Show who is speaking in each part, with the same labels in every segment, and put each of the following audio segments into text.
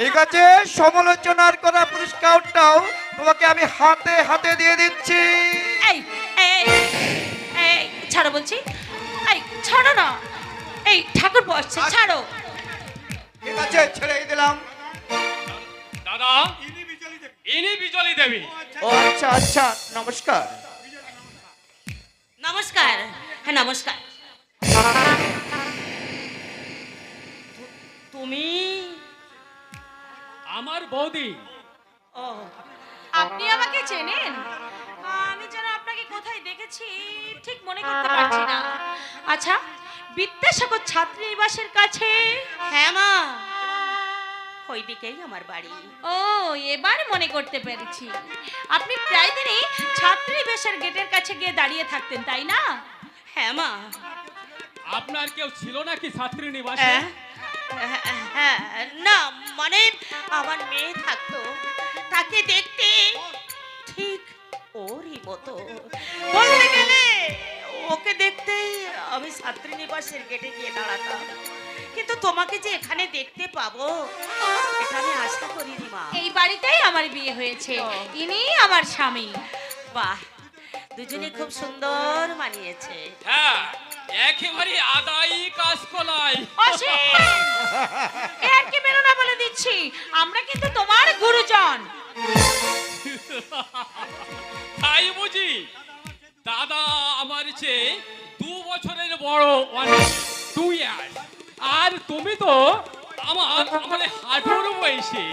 Speaker 1: ঠিক আছে, সমালোচনার করা পুরস্কারটাও তোমাকে আমি হাতে হাতে দিয়ে দিচ্ছি।
Speaker 2: এই এই এই ছাড়ো বলছি, এই ছাড়ো না, এই ঠাকুর বসছে, ছাড়ো।
Speaker 1: ঠিক আছে, ছেড়ে দিলাম।
Speaker 3: দাদা, ইনি বিজলি দেবী।
Speaker 1: ও আচ্ছা আচ্ছা, নমস্কার।
Speaker 2: নমস্কার, হ্যাঁ নমস্কার। তুমি
Speaker 3: আমার বৌদি।
Speaker 2: ও, আপনি আমাকে চেনেন? আমি যেন আপনাকে কোথায় দেখেছি ঠিক মনে করতে পারছি না। আচ্ছা, বিদ্যাসাগর ছাত্রী নিবাসের কাছে? হ্যাঁ মা, ওই দিকেই আমার বাড়ি। ও, এবার মনে করতে পেরেছি। আপনি প্রায় দিনই ছাত্রী নিবাসের গেটের কাছে গিয়ে দাঁড়িয়ে থাকতেন, তাই না? হ্যাঁ মা।
Speaker 3: আপনার কেউ ছিল নাকি ছাত্রী নিবাসে?
Speaker 2: হ্যাঁ, না মানে আমার মেয়ে থাকতো, তাকে দেখতে ঠিক ওরই মতো। বলতে গেলে ওকে দেখতে আমি ছাত্রী নিবাসের গেটে গিয়ে দাঁড়াতাম, কিন্তু তোমাকে যে এখানে দেখতে পাবো এটা আমি আশা করিনি মা। এই বাড়িতেই আমার বিয়ে হয়েছে, ইনি আমার স্বামী। বাহ, দুজনে খুব সুন্দর মানিয়েছে।
Speaker 3: হ্যাঁ, একেবারে আদাই কাজ কলাই।
Speaker 2: এর কি বেরো না বলে দিচ্ছি, আমরা কিন্তু তোমার গুরুজন।
Speaker 3: তাই বুঝি? দাদা আমার চেয়ে 2 বছরের বড়, 2 ইয়ার্স। আর তুমি তো আমার হাঁটুর বয়সী।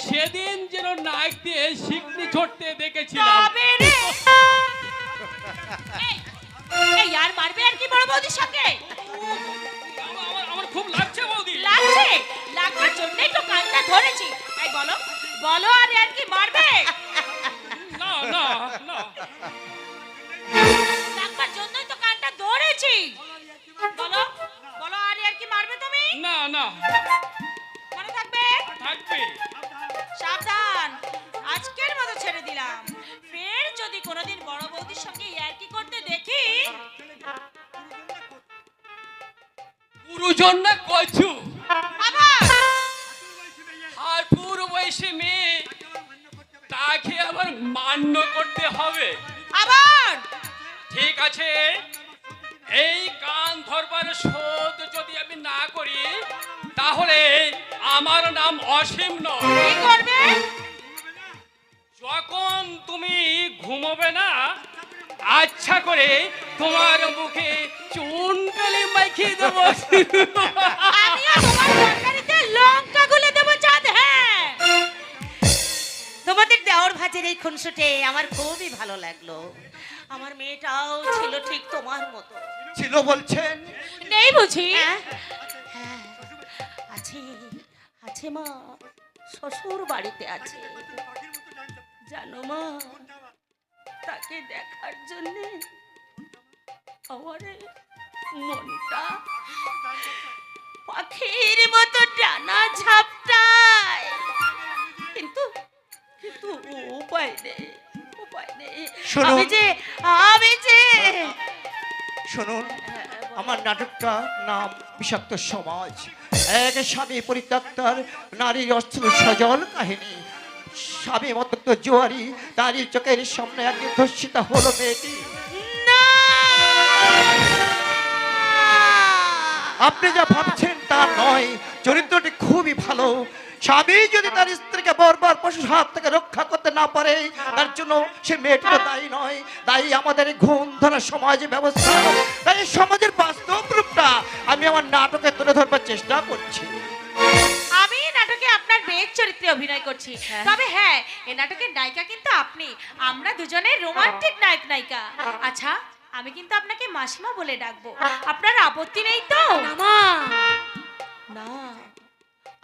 Speaker 3: সেদিন যেন নাক দিয়ে শিকনি ছড়তে দেখেছিলাম।
Speaker 2: এই আর মারবে আর কি বড় বৌদির সঙ্গে?
Speaker 3: আমার খুব লাগছে বৌদি।
Speaker 2: লাগছে? লাগবার জন্যই তো কানটা ধরেছি। এই বলো বলো, আর কি মারবে?
Speaker 3: না না না,
Speaker 2: লাগবার জন্যই তো কানটা ধরেছি। বলো বলো, আর কি মারবে তুমি?
Speaker 3: না না,
Speaker 2: মনে থাকবে?
Speaker 3: থাকবে।
Speaker 2: সাবধান, আজকের মতো ছেড়ে দিলাম। ফের যদি কোনোদিন বড় বৌদির সঙ্গে ইয়ার্কি করতে দেখি।
Speaker 3: গুরুজন না কচু,
Speaker 2: আবার
Speaker 3: আর পুরো বয়সী মেয়ে, তাকে আবার মান্য করতে হবে।
Speaker 2: আবার
Speaker 3: ঠিক আছে, এই কান ধরবার শোধ যদি আমি না করি তাহলে আমার নাম অসীম নয়।
Speaker 2: কি করবে?
Speaker 3: যখন তুমি ঘুমোবে না, আচ্ছা করে তোমার মুখে চুন কালি মাখিয়ে দেবো।
Speaker 2: আমিও তোমার তরকারিতে লঙ্কা গুলে দেবো চাঁদ। হ্যাঁ, তোমাদের দেওর ভাজের এই খুনসুটে আমার খুবই ভালো লাগলো। আমার মেয়েটাও ছিল ঠিক তোমার মতো।
Speaker 1: ছিল বলছেন?
Speaker 2: নেই বুঝি? হ্যাঁ, আছে আছে মা, শ্বশুর বাড়িতে আছে। জানো মা, তাকে দেখার জন্য আমার মনটা পাখির মতো ডানা ঝাপটায়, কিন্তু কিন্তু উপায় নেই, উপায় নেই।
Speaker 1: শুনুন।
Speaker 2: আমি যে
Speaker 1: শুনুন, আমার নাটকটা নাম বিষাক্ত সমাজ। এক স্বামী পরিত্যক্তার নারীর অস্ত্র সজল কাহিনী। স্বামী মতক্ত জোয়ারি, তারই চোখের সামনে একদিন ধর্ষিতা হলো মেয়েটি।
Speaker 2: না,
Speaker 1: আপনি যা ভাবছেন তা নয়, চরিত্রটি খুবই ভালো। স্বামী যদি তার স্ত্রীকে বারবার পশুর হাত থেকে রক্ষা করতে না পারে, তার জন্য সে মেয়েটিও দায়ী নয়, দায়ী আমাদের এই ঘুম ধরা সমাজ ব্যবস্থা। তাই এই সমাজের বাস্তব রূপটা আমি আমার নাটকে তুলে ধরবার চেষ্টা করছি।
Speaker 2: আমি নাটকে আপনার মেয়ের চরিত্রে অভিনয় করছি, তবে হ্যাঁ, এই নাটকের নায়িকা কিন্তু আপনি। আমরা দুজনে রোমান্টিক নায়ক নায়িকা। আচ্ছা, আমি কিন্তু আপনাকে মাসিমা বলে ডাকবো, আপনার আপত্তি নেই তো? না,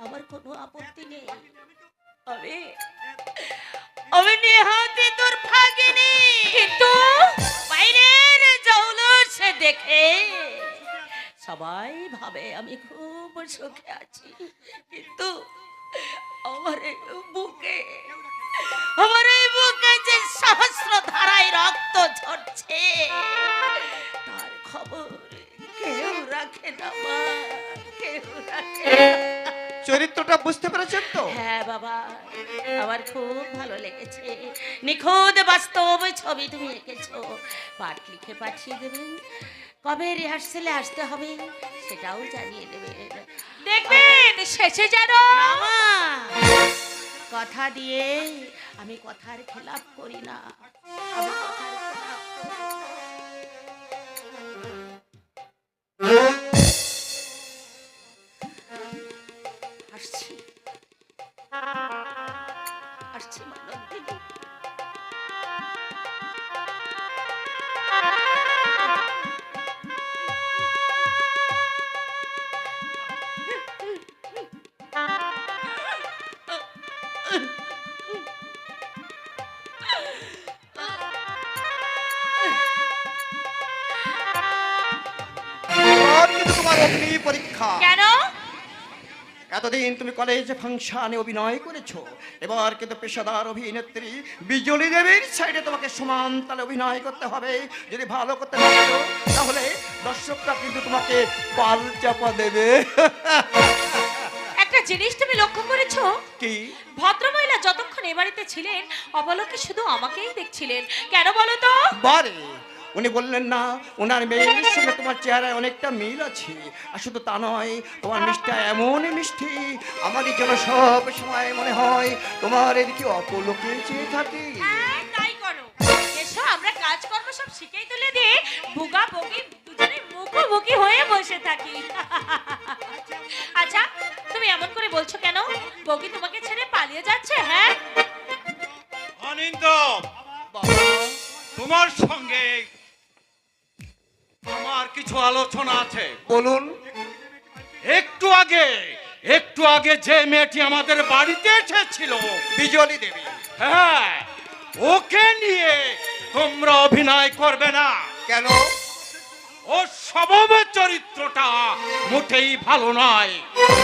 Speaker 2: আমার কোনো আপত্তি নেই। আমি নেহাতি তোর ভাগিনি, কিন্তু বাইরের জৌলুস দেখে সবাই ভাবে আমি খুব সুখে আছি, কিন্তু আমার এই বুকে যে সহস্র ধারায় রক্ত ঝরছে, তার খবর কেউ রাখে না মা, কেউ রাখে না।
Speaker 1: চরিত্রটা বুঝতে পেরেছেন তো?
Speaker 2: হ্যাঁ বাবা, আমার খুব ভালো লেগেছে। নিখুঁত বাস্তব ছবি তুমি এঁকেছো। পাঠ লিখে পাঠিয়ে দেবেন। কবে রিহার্সেলে আসতে হবে সেটাও জানিয়ে দেবেন।
Speaker 4: দেখবেন শেষে যেন
Speaker 2: মামা, কথা দিয়ে আমি কথার খেলাপ করি না। আমি কথার খেলাপ করি না। আসছি আসছি মানন্দিনী।
Speaker 1: এবার কিন্তু তোমার অগ্নি পরীক্ষা।
Speaker 4: কেন?
Speaker 1: এতদিন তুমি কলেজে ফাংশনে অভিনয় করেছো, এবার কিন্তু পেশাদার অভিনেত্রী বিজলি দেবীর সাইডে তোমাকে সমান তালে অভিনয় করতে হবে। যদি ভালো করতে না পারো তাহলে দর্শকরা কিন্তু তোমাকে পাল চাপা দেবে।
Speaker 4: একটা জিনিস তুমি লক্ষ্য করেছো?
Speaker 1: কি?
Speaker 4: ভদ্রমহিলা যতক্ষণ এ বাড়িতে ছিলেন অবলোকে শুধু আমাকেই দেখছিলেন। কেন বলো তো?
Speaker 1: বারে উনি বললেন না ওনার মেয়ের সঙ্গে তোমার চেহারায় অনেকটা মিল আছে। আর শুধু তা নয়, তোমার মিষ্টি এমনই মিষ্টি, আমারই জন্য সব সময় মনে হয় তোমার এদিকে অপলোকে চেয়ে থাকি।
Speaker 4: হ্যাঁ, তাই করো। এসো আমরা কাজকর্ম সব শিখেই তুলে দিয়ে বুগা বগি দুজনে মুখোমুখি হয়ে বসে থাকি। আচ্ছা, তুমি এমন করে বলছো কেন? বগি তোমাকে ছেড়ে পালিয়ে যাচ্ছে? হ্যাঁ,
Speaker 5: অনিন্দ, তোমার সঙ্গে আমার কিছু আলোচনা আছে।
Speaker 1: বলুন।
Speaker 5: একটু আগে যে মেয়েটি আমাদের বাড়িতে এসেছিল,
Speaker 1: বিজলি দেবী।
Speaker 5: হ্যাঁ, ওকে নিয়ে তোমরা অভিনয় করবে না।
Speaker 1: কেন?
Speaker 5: ও স্বভাবের চরিত্রটা মোটেই ভালো নয়।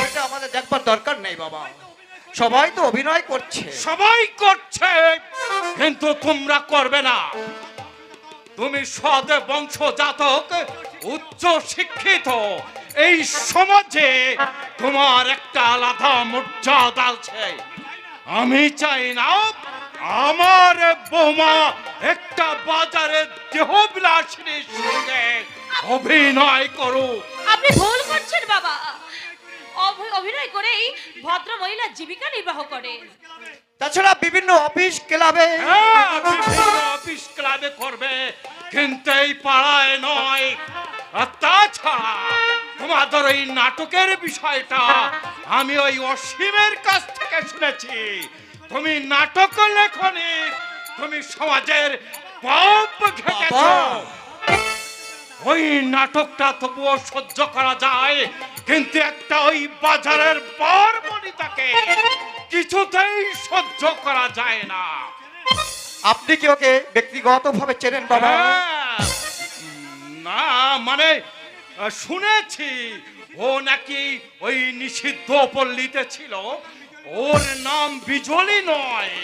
Speaker 1: এটা আমাদের দেখবার দরকার নেই বাবা, সবাই তো অভিনয় করছে।
Speaker 5: সবাই করছে, কিন্তু তোমরা করবে না। তুমি সৎ বংশজাতক, উচ্চ শিক্ষিত, এই সমাজে তোমার একটা আলাদা মর্যাদা আছে। আমি চাই না আমার বৌমা একটা বাজারের দেহবিলাসিনীর সঙ্গে অভিনয় করুক।
Speaker 4: আপনি ভুল করছেন বাবা। অভিনয় করেই ভদ্র মহিলা জীবিকা নির্বাহ করে।
Speaker 1: তাছাড়া বিভিন্ন অফিস ক্লাবে।
Speaker 5: হ্যাঁ, বিভিন্ন অফিস ক্লাবে করবে, কিন্তু এই পাড়ায় নয়। আর তাছাড়া তোমাদের ওই নাটকের বিষয়টা আমি ওই অসীমের কাছ থেকে শুনেছি। তুমি নাটক লেখনি, তুমি সমাজের পাপ ঘেঁটেছ। ওই নাটকটা তবুও সহ্য করা যায়, কিন্তু একটা ওই বাজারের বরবনিতাকে কিছুতেই সহ্য করা যায় না।
Speaker 1: আপনি কি ওকে ব্যক্তিগতভাবে চেনেন বাবা?
Speaker 5: হ্যাঁ, না মানে শুনেছি ও নাকি ওই নিষিদ্ধ পল্লীতে ছিল। ওর নাম বিজলি নয়,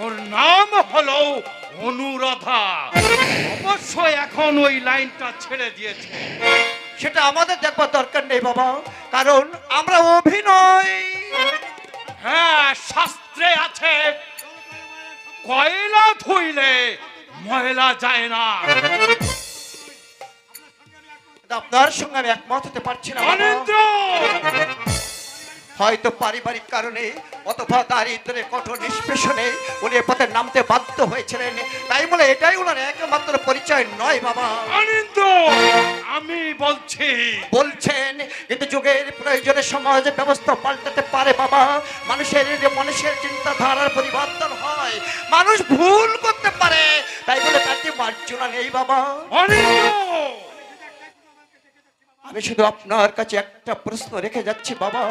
Speaker 5: ওর নাম হলো অনুরাধা। অবশ্যই এখন ওই লাইনটা ছেড়ে দিয়েছে।
Speaker 1: সেটা আমাদের দেখবার দরকার নেই বাবা, কারণ আমরা অভিনয়।
Speaker 5: হ্যাঁ, শাস্ত্রে আছে কয়লা ধুইলে ময়লা যায় না।
Speaker 1: আপনার সঙ্গে আমি একমত হতে পারছি না বাবা।
Speaker 5: অনিন্দ্র,
Speaker 1: হয়তো পারিবারিক কারণে অথবা দারিদ্র্যের কঠোর নিষ্পেষণে উনি এ পথে নামতে বাধ্য হয়েছিলেন, তাই বলে এটাই ওনার একমাত্র পরিচয় নয় বাবা।
Speaker 5: অনিন্দ্র, আমি বলছি।
Speaker 1: বলছেন, কিন্তু যুগের প্রয়োজনে সমাজের ব্যবস্থা পাল্টাতে পারে বাবা। মানুষের চিন্তাধারার পরিবর্তন হয়, মানুষ ভুল করতে পারে, তাই বলে তাকে মার্জনা নেই বাবা।
Speaker 5: অনিন্দ্র,
Speaker 1: আমি শুধু আপনার কাছে একটা প্রশ্ন রেখে যাচ্ছি বাবা,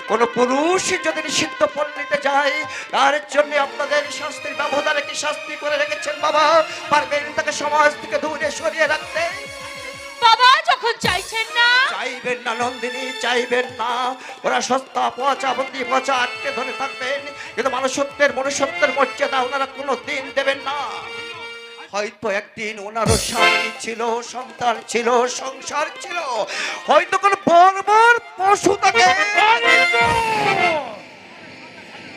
Speaker 1: কোন পুরুষ যদি নিষিদ্ধ পল্লীতে যায় তার জন্য আপনাদের শাস্তির ব্যবধানে কি শাস্তি করে রেখেছেন বাবা? পারবেন তাকে সমাজ থেকে দূরে সরিয়ে রাখতে?
Speaker 4: বাবা যখন চাইছেন না।
Speaker 1: চাইবেন না নন্দিনী, চাইবেন না। ওরা সস্তা পচা বন্দি পচা আটকে ধরে থাকবেন, কিন্তু মনুষ্যত্বের মর্যাদা ওনারা কোনো দিন দেবেন না। হয়তো একদিন ওনারও স্বামী ছিল, সন্তান ছিল, সংসার ছিল, হয়তো কোনো বর্বর পশু তাকে।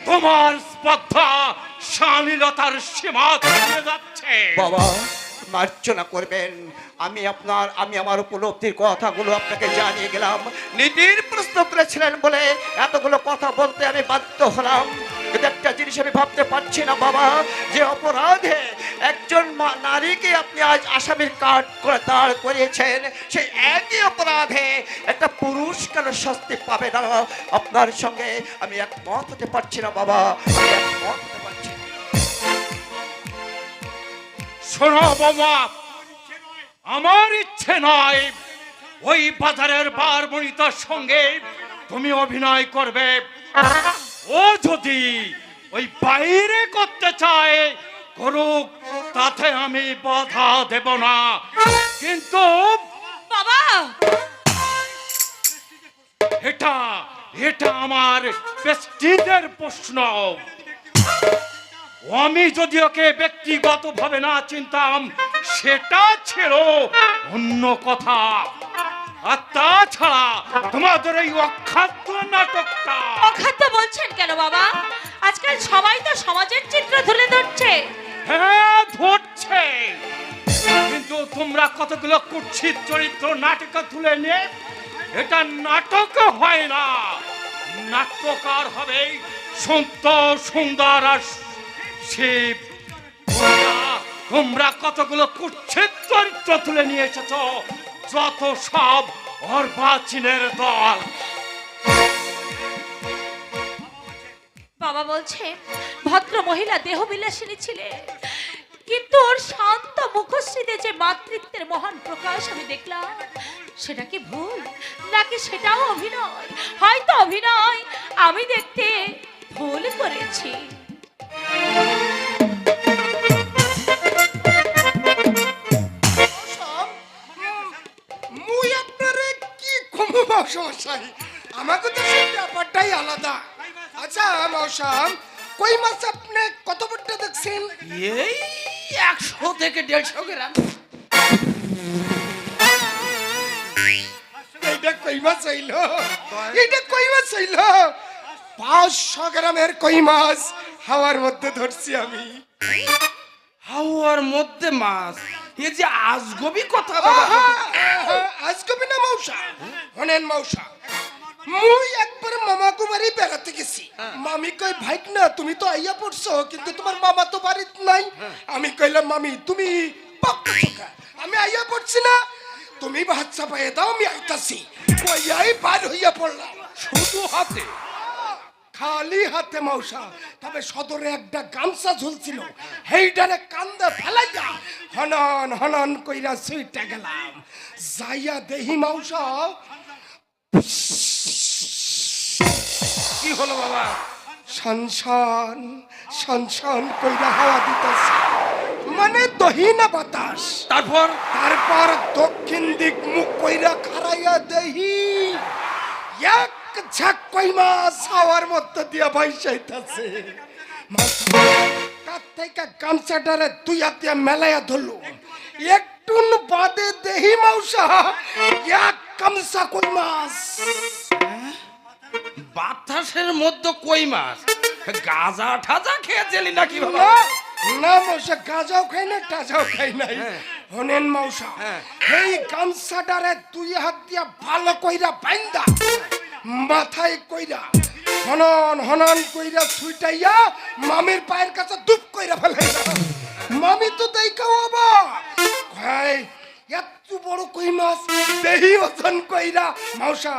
Speaker 5: তোমার স্পর্ধা শালীনতার সীমা ছাড়িয়ে যাচ্ছে।
Speaker 1: বাবা মার্জনা করবেন, আমি আমার উপলব্ধির কথাগুলো আপনাকে জানিয়ে গেলাম। নীতির প্রশ্ন করেছিলেন বলে এতগুলো কথা বলতে আমি বাধ্য হলাম। কিন্তু একটা জিনিস আমি ভাবতে পারছি না বাবা, যে অপরাধে একজন নারীকে আপনি আজ আসামির কাঠ করে দাঁড় করিয়েছেন, সেই একই অপরাধে একটা পুরুষ কেন শাস্তি পাবে না? আপনার সঙ্গে আমি একমত হতে পারছি না বাবা, আমি একমত হতে পারছি না।
Speaker 5: শোনো বাবা, আমার ইচ্ছে নয় ওই বাজারের বারবণিতার সঙ্গে তুমি অভিনয় করবে। ও যদি ওই বাইরে করতে চায় করুক, তাতে আমি বাধা দেব না। কিন্তু
Speaker 4: বাবা
Speaker 5: এটা এটা আমার প্রেস্টিজের প্রশ্ন। আমি যদি ওকে ব্যক্তিগতভাবে না চিনতাম সেটা ছিল অন্য কথা। আর তাছাড়া তোমাদের এই অখাদ্য নাটকটা।
Speaker 4: অখাদ্য বলছেন কেন বাবা? আজকাল সবাই তো সমাজের চিত্র তুলে ধরছে।
Speaker 5: হ্যাঁ ধরছে, কিন্তু তোমরা কতগুলো কুৎসিত চরিত্র নাটকে তুলে নিয়ে এটা নাটক হয় না। নাট্যকার হবে সন্ত সুন্দর আর শিব। তোমরা কতগুলো কুৎসিত চরিত্র তুলে নিয়ে এসেছ, যত সব অর্বাচীনের দল।
Speaker 4: বাবা বলছে ভদ্র মহিলা দেহবিলাসিনী ছিলেন, কিন্তু ওর শান্ত মুখশ্রীতে যে মাতৃত্বের মহান প্রকাশ আমি দেখলাম, সেটা কি ভুল নাকি সেটাও অভিনয়? হয়তো অভিনয়, আমি দেখতে ভুল করেছি।
Speaker 6: মুই আপনারে কি কমু মশাই, আমাকে তো সেই ব্যাপারটাই আলাদা। আচ্ছা মশাম, কই মাছ আপনি কত বড়টা দেখছেন?
Speaker 7: এই 100 থেকে 150 গ্রাম।
Speaker 6: এইটা কই মাছ হইল? এইটা কই মাছ হইল? 500 গ্রামের কই মাছ হাওয়ার মধ্যে ধরছি আমি।
Speaker 7: হাওয়ার মধ্যে মাছ, এ যে আজগবি কথা বাবা।
Speaker 6: আজকে না মৌসা, হনেন মৌসা, মুই একবার মামাকু বাড়ি বেড়াতে গেছি। মামি কই ভাইক না তুমি তো আইয়া পড়ছো, কিন্তু তোমার মামা তো বাড়িতে নাই। আমি কইলাম মামি তুমি পাক্কা চোখা, আমি আইয়া পড়ছি না, তুমি বাচ্চা পাইয়ে দাও আমি আইতাছি। কইয়াই বার হইয়া পড়লাম
Speaker 7: শুধু হাতে?
Speaker 6: খালি হাতে মৌসা, তবে সদরে একটা গামছা ঝুলছিল, হেইডারে কান্দে ফেলাইয়া হনন হনন কইরা সুইটা গেলাম। যাইয়া দেহি মৌসা
Speaker 7: কি হলো বাবা?
Speaker 6: সনসন সনসন কইরা হাওয়া দিতেছে, মানে দহিনা বাতাস।
Speaker 7: তারপর
Speaker 6: তারপর দক্ষিণ দিক মুখ কইরা খারাইয়া দেহি এক ঝাঁক কই মাছ হাওয়ার মধ্যে দিয়া ভাইসাইতাছে। কাত থেকে গামছাটারে দুই হাত দিয়া মেলাইয়া ধরলো, একটু বাদে দেহি মৌসা এক গামছা কই মাছ।
Speaker 7: বাতাসের মধ্যে কই মাছ? গাজা ঠাজা খেয়েছিলি নাকি বাবা?
Speaker 6: না না মৌসা, গাজাও খাই না টাজাও খাই নাই। হনেন মৌসা, এই গামছাটারে দুই হাত দিয়া ভালো কইরা বাইন্দা মাথায় কইরা হনন হনন কইরা ছুটাইয়া মামির পায়ের কাছে দুপ কইরা ফেলাইলা। মামি তো দেখাও অবাক, ভাই এত বড় কই মাছ দেহি ওজন কইরা মৌসা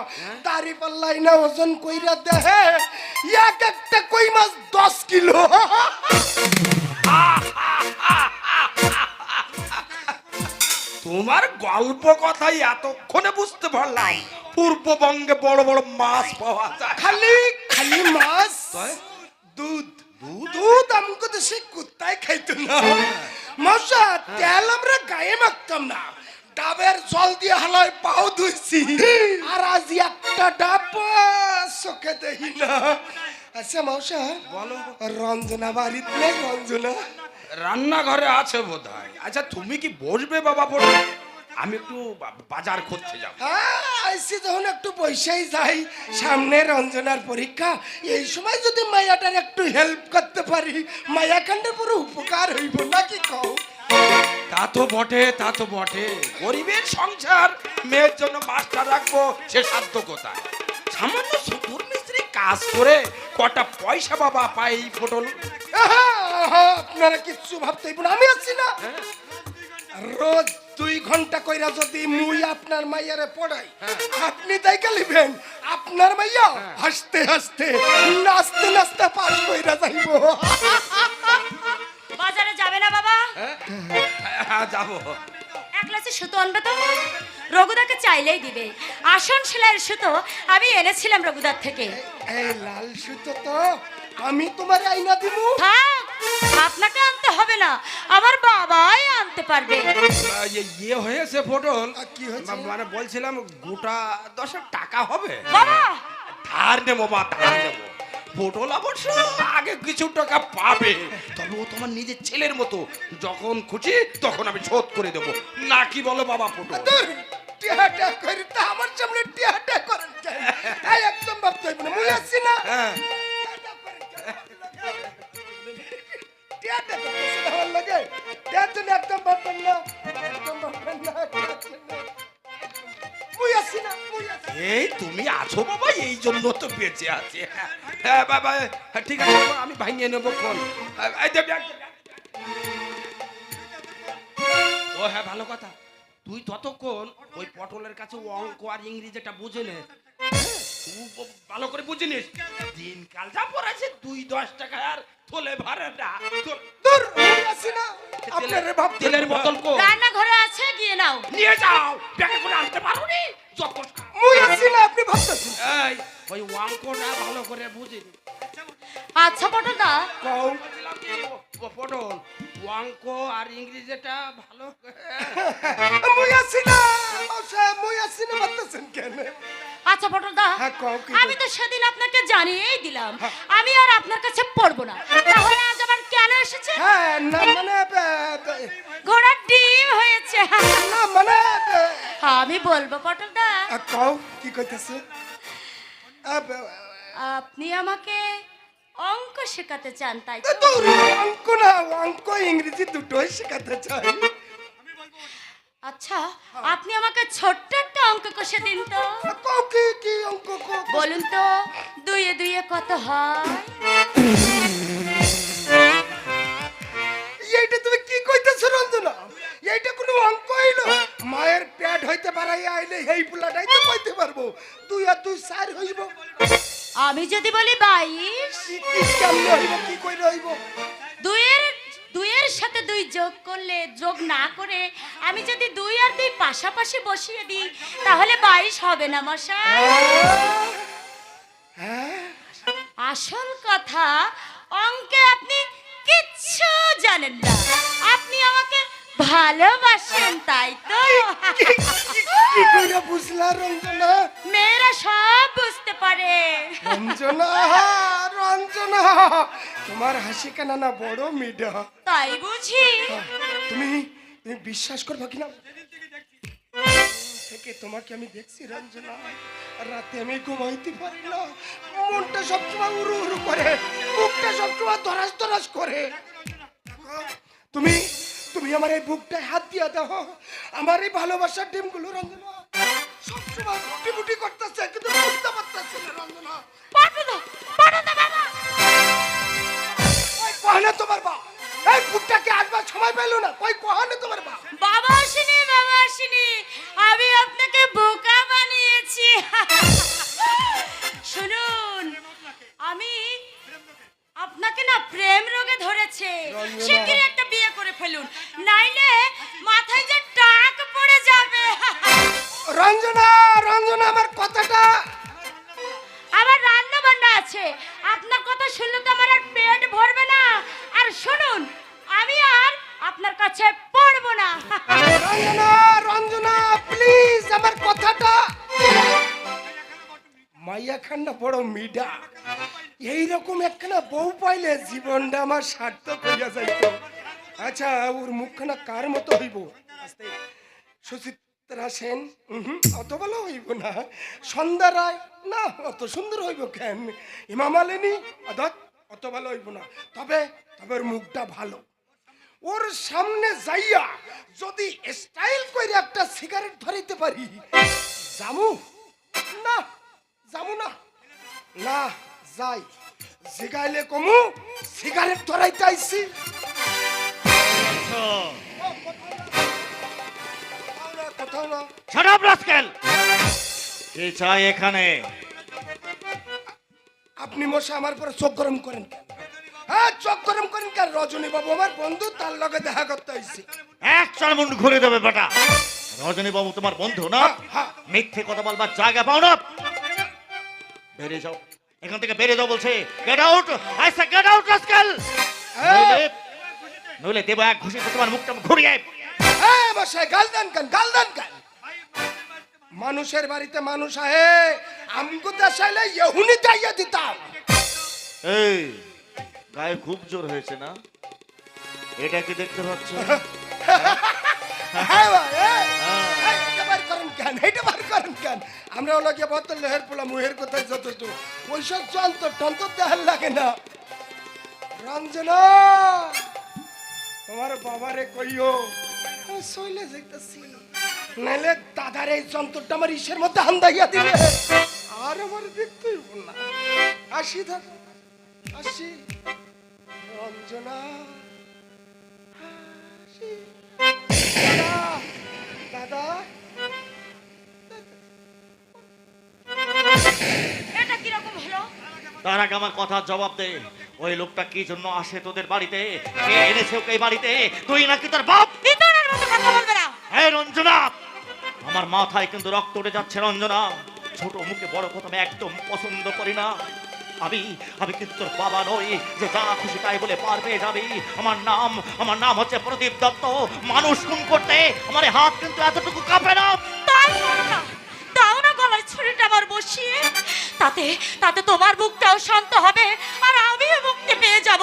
Speaker 6: তারি পাল্লাই না ওজন কইরা দেহে এক একটা কই মাছ 10 কিলো।
Speaker 7: তোমার গল্প কথাই এতক্ষণে বুঝতে পারলাম পূর্ববঙ্গে বড় বড় মাছ পাওয়া যায়।
Speaker 6: খালি খালি মাছ, দুধ দুধ আমাকে তো সে কুত্তায় খাইতো না মশা। তেল আমরা গায়ে মাখতাম না, ডাবের জল দিয়ে হালায় পাও ধুইছি, আর আজ একটা ডাব চোখে দেখি না। আচ্ছা মশা
Speaker 7: বলো।
Speaker 6: রঞ্জনা বাড়িতে নেই? রঞ্জনা
Speaker 7: রান্নাঘরে আছে বোধহয়। আচ্ছা তুমি কি বসবে বাবা? পড়ে আমি একটু বাজার করতে যাব।
Speaker 6: আইসি যখন একটু পয়সাই যাই, সামনে রঞ্জনার পরীক্ষা, এই সময় যদি মায়াটার একটু হেল্প করতে পারি, মায়া কাণ্ডে পুরো উপকার হইব নাকি কও?
Speaker 7: তা তো বটে, তা তো বটে। গরিবের সংসার, মেয়ের জন্য মাস্টার রাখবো সে সাধ্য কোথায়? সামান্য সুতুর মিস্ত্রি কাজ করে কটা পয়সা বাবা পাই এই পটল।
Speaker 6: আপনারা কিচ্ছু ভাবতে হইব না, আমি আছি না। রোজ 2 ঘন্টা কইরা যদি মুই আপনার মাইয়ারে পড়াই, আপনি তাই লিবেন আপনার মাইয়া হাসতে হাসতে নাচতে নাচতে পাস কইরা যাইব।
Speaker 4: বাজারে যাবে না বাবা?
Speaker 7: হ্যাঁ যাবো।
Speaker 4: এক গ্লাসে সুতো আনবে তো? রঘুদাকে চাইলেই দিবে। আসন সেলাইয়ের সুতো আমি এনেছিলাম রঘুদার থেকে।
Speaker 6: এই লাল সুতো তো আমি তোমার আইনা দিব।
Speaker 4: থাক, আপনাকে আনতে হবে না, আমার বাবাই আনতে পারবে।
Speaker 7: ইয়ে হয়েছে পটল,
Speaker 6: কি হয়েছে?
Speaker 7: মানে বলছিলাম গোটা 10 টাকা হবে।
Speaker 4: বাবা,
Speaker 7: ধার নেবো বা ধার নেবো। পটল অবশ্য আগে কিছু টাকা পাবে, তবে ও তোমার নিজের ছেলের মতো, যখন খুশি তখন আমি শোধ করে দেবো। না কি বলো বাবা পটল?
Speaker 6: দূর, টিয়াটা করি তা আমার সামনে টিয়াটা করেন কেন? এই একদম ভাবতে হইব না, মুই আছি না।
Speaker 7: হ্যাঁ
Speaker 6: টিয়াটা করতেছি না আমার লগে। টিয়ার জন্য একদম ভাববেন না, একদম ভাববেন না, টিয়ার জন্য। মুই আছি না, মুই আছি।
Speaker 7: এই তুমি আছো বাবা, এই জন্য তো বেঁচে আছে। হ্যাঁ বাবা, হ্যাঁ, ঠিক আছে বাবা, আমি ভাঙিয়ে নেবো ফোন। এই দে, ব্যাগ। ও হ্যাঁ, ভালো কথা। তুই ততক্ষণ ওই পটলের কাছে অঙ্ক আর ইংরেজিটা বুঝে নে। তুই ভালো করে বুঝে নিস। দিনকাল যা পড়াছে 2-10 টাকা আর তোলে ভাড়া না।
Speaker 6: দূর, মুই আছি না। আপনারে ভাবতে
Speaker 7: তেলের বোতল কো
Speaker 4: রান্না ঘরে আছে, গিয়ে নাও।
Speaker 7: নিয়ে যাও, ব্যাগে করে আনতে পারো নি? যত
Speaker 6: মুই আছি না, আপনি ভাবতেছেন।
Speaker 7: এই ওই অঙ্কটা ভালো করে বুঝে নি।
Speaker 4: আচ্ছা পটলদা,
Speaker 6: কও।
Speaker 7: বলছিলাম কি, ও পটল অঙ্ক আর ইংরেজিটা ভালো
Speaker 6: মুই আছি না, মাউসা, মুই আছি না, ভাবতেছেন কেন?
Speaker 4: আচ্ছা পটলদা,
Speaker 6: হ্যাঁ, কও কি?
Speaker 4: আমি তো সেদিন আপনাকে জানিয়েই দিলাম আমি আর আপনার কাছে পড়বো না। তাহলে আজ আবার কেন এসেছে?
Speaker 6: হ্যাঁ, না মানে
Speaker 4: ঘোড়ার ডিম হয়েছে।
Speaker 6: না মানে
Speaker 4: আমি বলবো পটলদা,
Speaker 6: কও কি কইতেছে?
Speaker 4: আপনি আমাকে অঙ্ক শেখাতে চান, তাই তো?
Speaker 6: দূর, অঙ্ক না, অঙ্ক ইংরেজি দুটোই শেখাতে চাই।
Speaker 4: আচ্ছা, আপনি আমাকে ছোট্ট একটা অঙ্ক কষে দিন তো।
Speaker 6: কও কি কি অঙ্ক কও?
Speaker 4: বলুন তো, 2 এ 2 কত হয়?
Speaker 6: এইটা তুমি কি কইতেছো রঞ্জনা? এইটা কোনো অঙ্ক হইলো? মায়ের পেট হইতে পারাই আইলে এই পুলাটাই তো কইতে পারবো। 2 আর 2 4 হইব।
Speaker 4: আমি যদি বলি 22,
Speaker 6: কি কেমনে হইব, কি কইরে হইব?
Speaker 4: 2 এর সাথে 2 যোগ করলে, যোগ না করে আমি যদি 2 আর 2 পাশাপাশি বসিয়ে দিই, তাহলে 22 হবে না মশাই?
Speaker 6: হ্যাঁ,
Speaker 4: আসল কথা, অঙ্কে আপনি কিচ্ছু জানেন না। আপনি আমাকে ভালোবাসেন, তাই তো?
Speaker 6: কি কইরা বুঝলা রঞ্জনা?
Speaker 4: মেয়েরা সব বুঝতে পারে।
Speaker 6: রঞ্জনা, রঞ্জনা, তোমার হাসি কানা না বড় মিডা।
Speaker 4: তাই বুঝি?
Speaker 6: তুমি তুমি বিশ্বাস করবে কিনা, থেকে তোমাকে আমি দেখছি রঞ্জনা, রাতে আমি ঘুমাইতে পারি না, মনটা সবসময় উড়ু উড়ু করে, বুকটা সবসময় ধরাস ধরাস করে। তুমি তুমি আমার এই বুকটায় হাত দিয়া দাও, আমার এই ভালোবাসার ডিমগুলো রঞ্জনা সবসময় বুটি বুটি করতেছে, কিন্তু বুঝতে পারতেছে না রঞ্জনা।
Speaker 4: পটলদা, পটলদা বাবা,
Speaker 6: ওই কহনে তোমার বা এই বুকটাকে আসবার সময় পেলো না, কই কহনে তোমার বা?
Speaker 4: বাবা আসেনি, বাবা আসেনি, আমি আপনাকে বোকা বানিয়েছি। শুনুন, আমি আপনাকে না প্রেম রোগে ধরেছে, শিগগিরই একটা বিয়ে করে ফেলুন, নাইলে মাথায় যে টাক পড়ে যাবে।
Speaker 6: রঞ্জনা, রঞ্জনা, আমার কথাটা।
Speaker 4: আবার রান্না বান্না আছে, আপনার কথা শুনলে তো আমার আর পেট ভরবে না। আর শুনুন, আমি আর আপনার কাছে পড়বো না।
Speaker 6: রঞ্জনা, রঞ্জনা, প্লিজ আমার কথাটা। মাইয়া খান্না বড় মিডা, এইরকম একখানা বউ পাইলে জীবনটা আমার সার্থক হইয়া যাইতো। আচ্ছা, ওর মুখখানা কার মতো হইব? সুচিত্রা সেন অত ভালো হইব না। সন্ধ্যা রায় না অত সুন্দর হইব কেন। হেমা মালিনী অত ভালো হইব না। তবে তবে ওর মুখটা ভালো। ওর সামনে যাইয়া যদি স্টাইল করে একটা সিগারেট ধরাইতে পারি জামু না, জামু না, না যাই জিগাইলে কমু সিগারেট ধরাইতে আইছি। কোথাও না।
Speaker 1: Shut up rascal! কে চাই এখানে?
Speaker 6: আপনি মশা আমার পরে চোখ গরম করেন কেন? হ্যাঁ চোখ গরম করেন কেন? রজনী বাবু আমার বন্ধু, তার লগে দেখা করতে আইছি।
Speaker 1: এক চার মুন্ড ঘুরে দেবে বেটা। রজনী বাবু তোমার বন্ধু না?
Speaker 6: হ্যাঁ।
Speaker 1: মিথ্যে কথা বলবার জায়গা পাও না। বেরিয়ে যাও এখান থেকে, বেরিয়ে যাও বলছে। Get out, I say get out rascal! নইলে দেব এক ঘুষি তোমার মুখটা ঘুরিয়ে।
Speaker 6: হ্যাঁ মশাই গাল দেন কেন, গাল দেন কেন? মানুষের বাড়িতে মানুষ আহে, আমগো দেশাইলে ইহুনি যাইয়া দিতাম।
Speaker 1: এই গায়ে খুব জোর হয়েছে না? এটা কি দেখতে পাচ্ছ?
Speaker 6: হ্যাঁ ভাই, এটা বার করেন কেন? এটা বার করেন কেন? আমরা হলো গিয়ে বোতল লেহের পোলা মুহের কোথায় যথেষ্ট ওইসব যন্ত্র টন্ত্র দেখার লাগে না। রঞ্জনা তোমার বাবারে কইও সইলে যাইতাছি, নাইলে দাদার এই যন্ত্রটা আমার ইসের মধ্যে হান্দাইয়া দিলে আর আমার দেখতেই বল না। আসি দাদা, আসি রঞ্জনা, আসি দাদা, দাদা।
Speaker 4: এটা কিরকম হলো?
Speaker 1: তার আগে আমার কথার জবাব দে। ওই লোকটা কি জন্য আসে তোদের বাড়িতে? কে এনেছে ওকে এই বাড়িতে? তুই নাকি তোর বাপ?
Speaker 4: ইতনের মতো কথা বলবে না।
Speaker 1: হ্যাঁ রঞ্জনা, আমার মাথায় কিন্তু রক্ত উঠে যাচ্ছে রঞ্জনা। ছোট মুখে বড় কথা আমি একদম পছন্দ করি না। আমি কিন্তু তোর বাবা নই যে যা খুশি তাই বলে পার পেয়ে যাবি। আমার নাম হচ্ছে প্রদীপ দত্ত। মানুষ খুন করতে আমার হাত কিন্তু এতটুকু কাঁপে না।
Speaker 4: তাই করো না, দাও না গলায় ছুরিটা আমার বসিয়ে। তাতে তোমার বুকটাও শান্ত হবে আর আমিও মুক্তি পেয়ে যাব।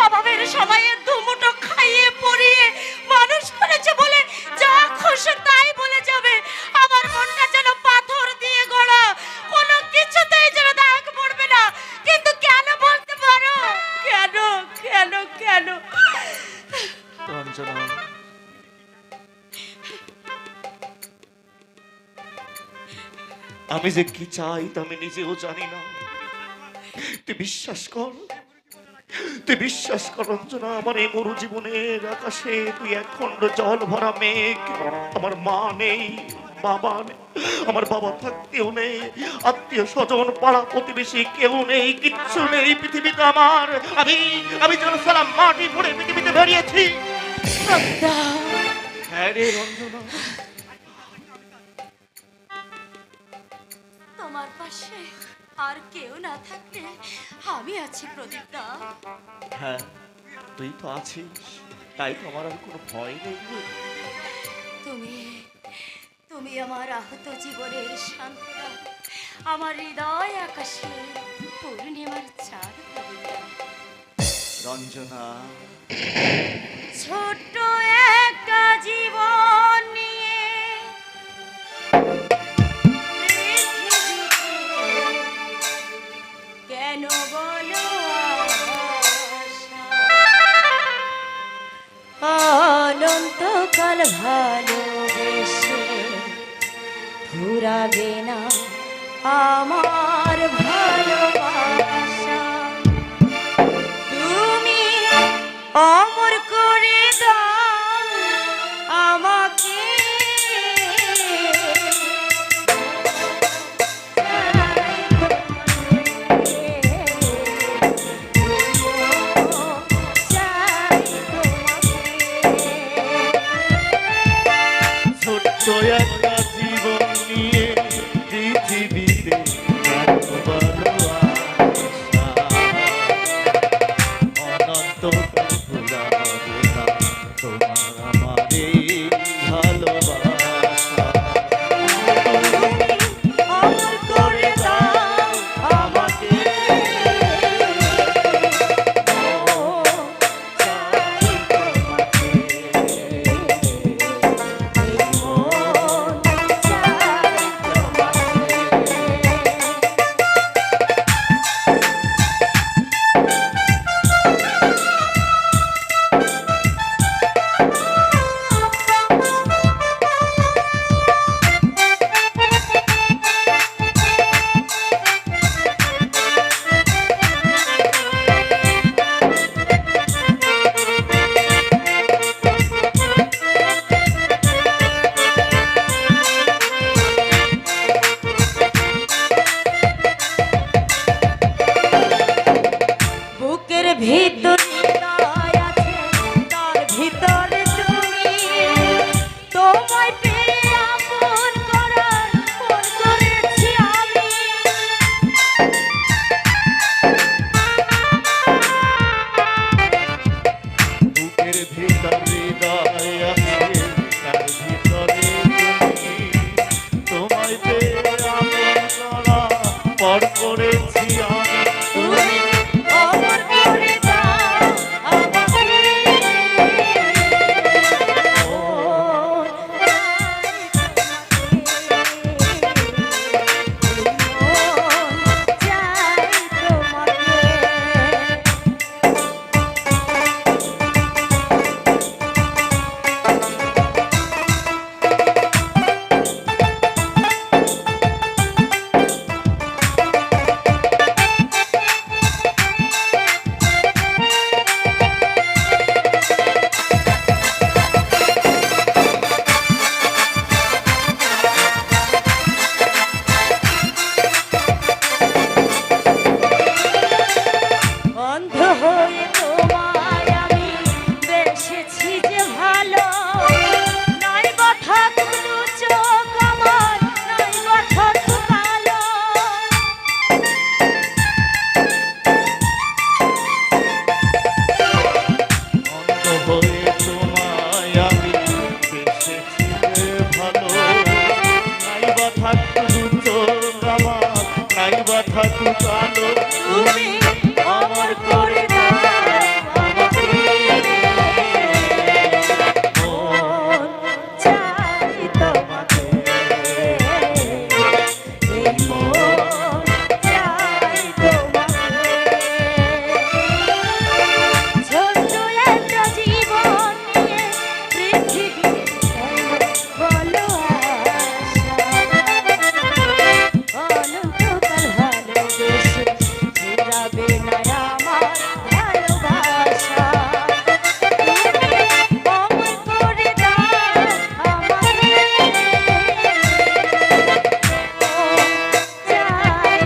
Speaker 4: অভাবের সময়ে দুমুঠো খাইয়ে পরিয়ে মানুষ করেছে বলে যা খুশি তাই বলে যাবে। আমার মনটা যেন পাথর দিয়ে গড়া, কোনো কিছুতেই যেন দাগ পড়বে না। কিন্তু কেন বলতে পারো? কেন কেন কেন?
Speaker 1: রঞ্জনা, আমি যে কি চাই তা আমি নিজেও জানি না। তুই বিশ্বাস কর রঞ্জনা, আমার এই মরু জীবনের আকাশে তুই এক খণ্ড জল ভরা মেঘ। আমার মা নেই, বাবা নেই, আমার বাবা থাকতেও নেই, আত্মীয় স্বজন পাড়া প্রতিবেশী কেউ নেই, কিচ্ছু নেই পৃথিবীতে আমার। আমি যেন সারা মাটি পড়ে পৃথিবীতে বেরিয়েছি। হ্যাঁ রে রঞ্জনা,
Speaker 4: তোমার পাশে আর কেউ না থাকলে আমি আছি প্রদীপদা।
Speaker 1: হ্যাঁ তুই তো আছিস, তাই তো আমার আর কোনো ভয় নেই।
Speaker 4: তুমি আমার আহত জীবনের শান্তিটা, আমার হৃদয় আকাশে পূর্ণিমার চাঁদ।
Speaker 1: রঞ্জনা,
Speaker 4: ছোট্ট একটা জীবন নিয়ে কেন বলো অনন্তকাল ভালোবেসে ফুরাবে না আমার ভালোবাসা। তুমি অমর করে দাও আমাকে,
Speaker 1: ছোট্ট একটা জীবন নিয়ে পৃথিবীতে থাকবো ভালো আর।
Speaker 4: ভিতরে হৃদয় আছে, তার ভিতরে তুমি, তোমায় পেয়ে আপন করার মন করেছি আমি।
Speaker 8: বুকের ভিতর হৃদয় আছে, তার ভিতরে তুমি, তোমায় পেয়ে আপন করা পর করেছি আমি।
Speaker 4: তুমি অমর করে দাও আমাকে, চাই তোমাকে। অন্ধ হয়ে তোমায় আমি বেসেছি যে ভালো, নাই বা থাকতো চোখ আমার, নাই বা থাকতো কালো।
Speaker 8: অন্ধ হয়ে তোমায় আমি বেসেছি যে ভালো, নাইবা থাকতো দুটো আমার, নাইবা থাকতো কালো।
Speaker 4: তুমি অমর করে দাও আমাকে, মন চাই তোমাকে, এই মন চাই তোমাকে। ছোট্ট একটা জীবন নিয়ে পৃথিবীর বলো আশা, অনন্তকাল ভালোবেসে ফিরাবে না আমার ভালোবাসা। তুমি অমর করে দাও আমাকে, চাই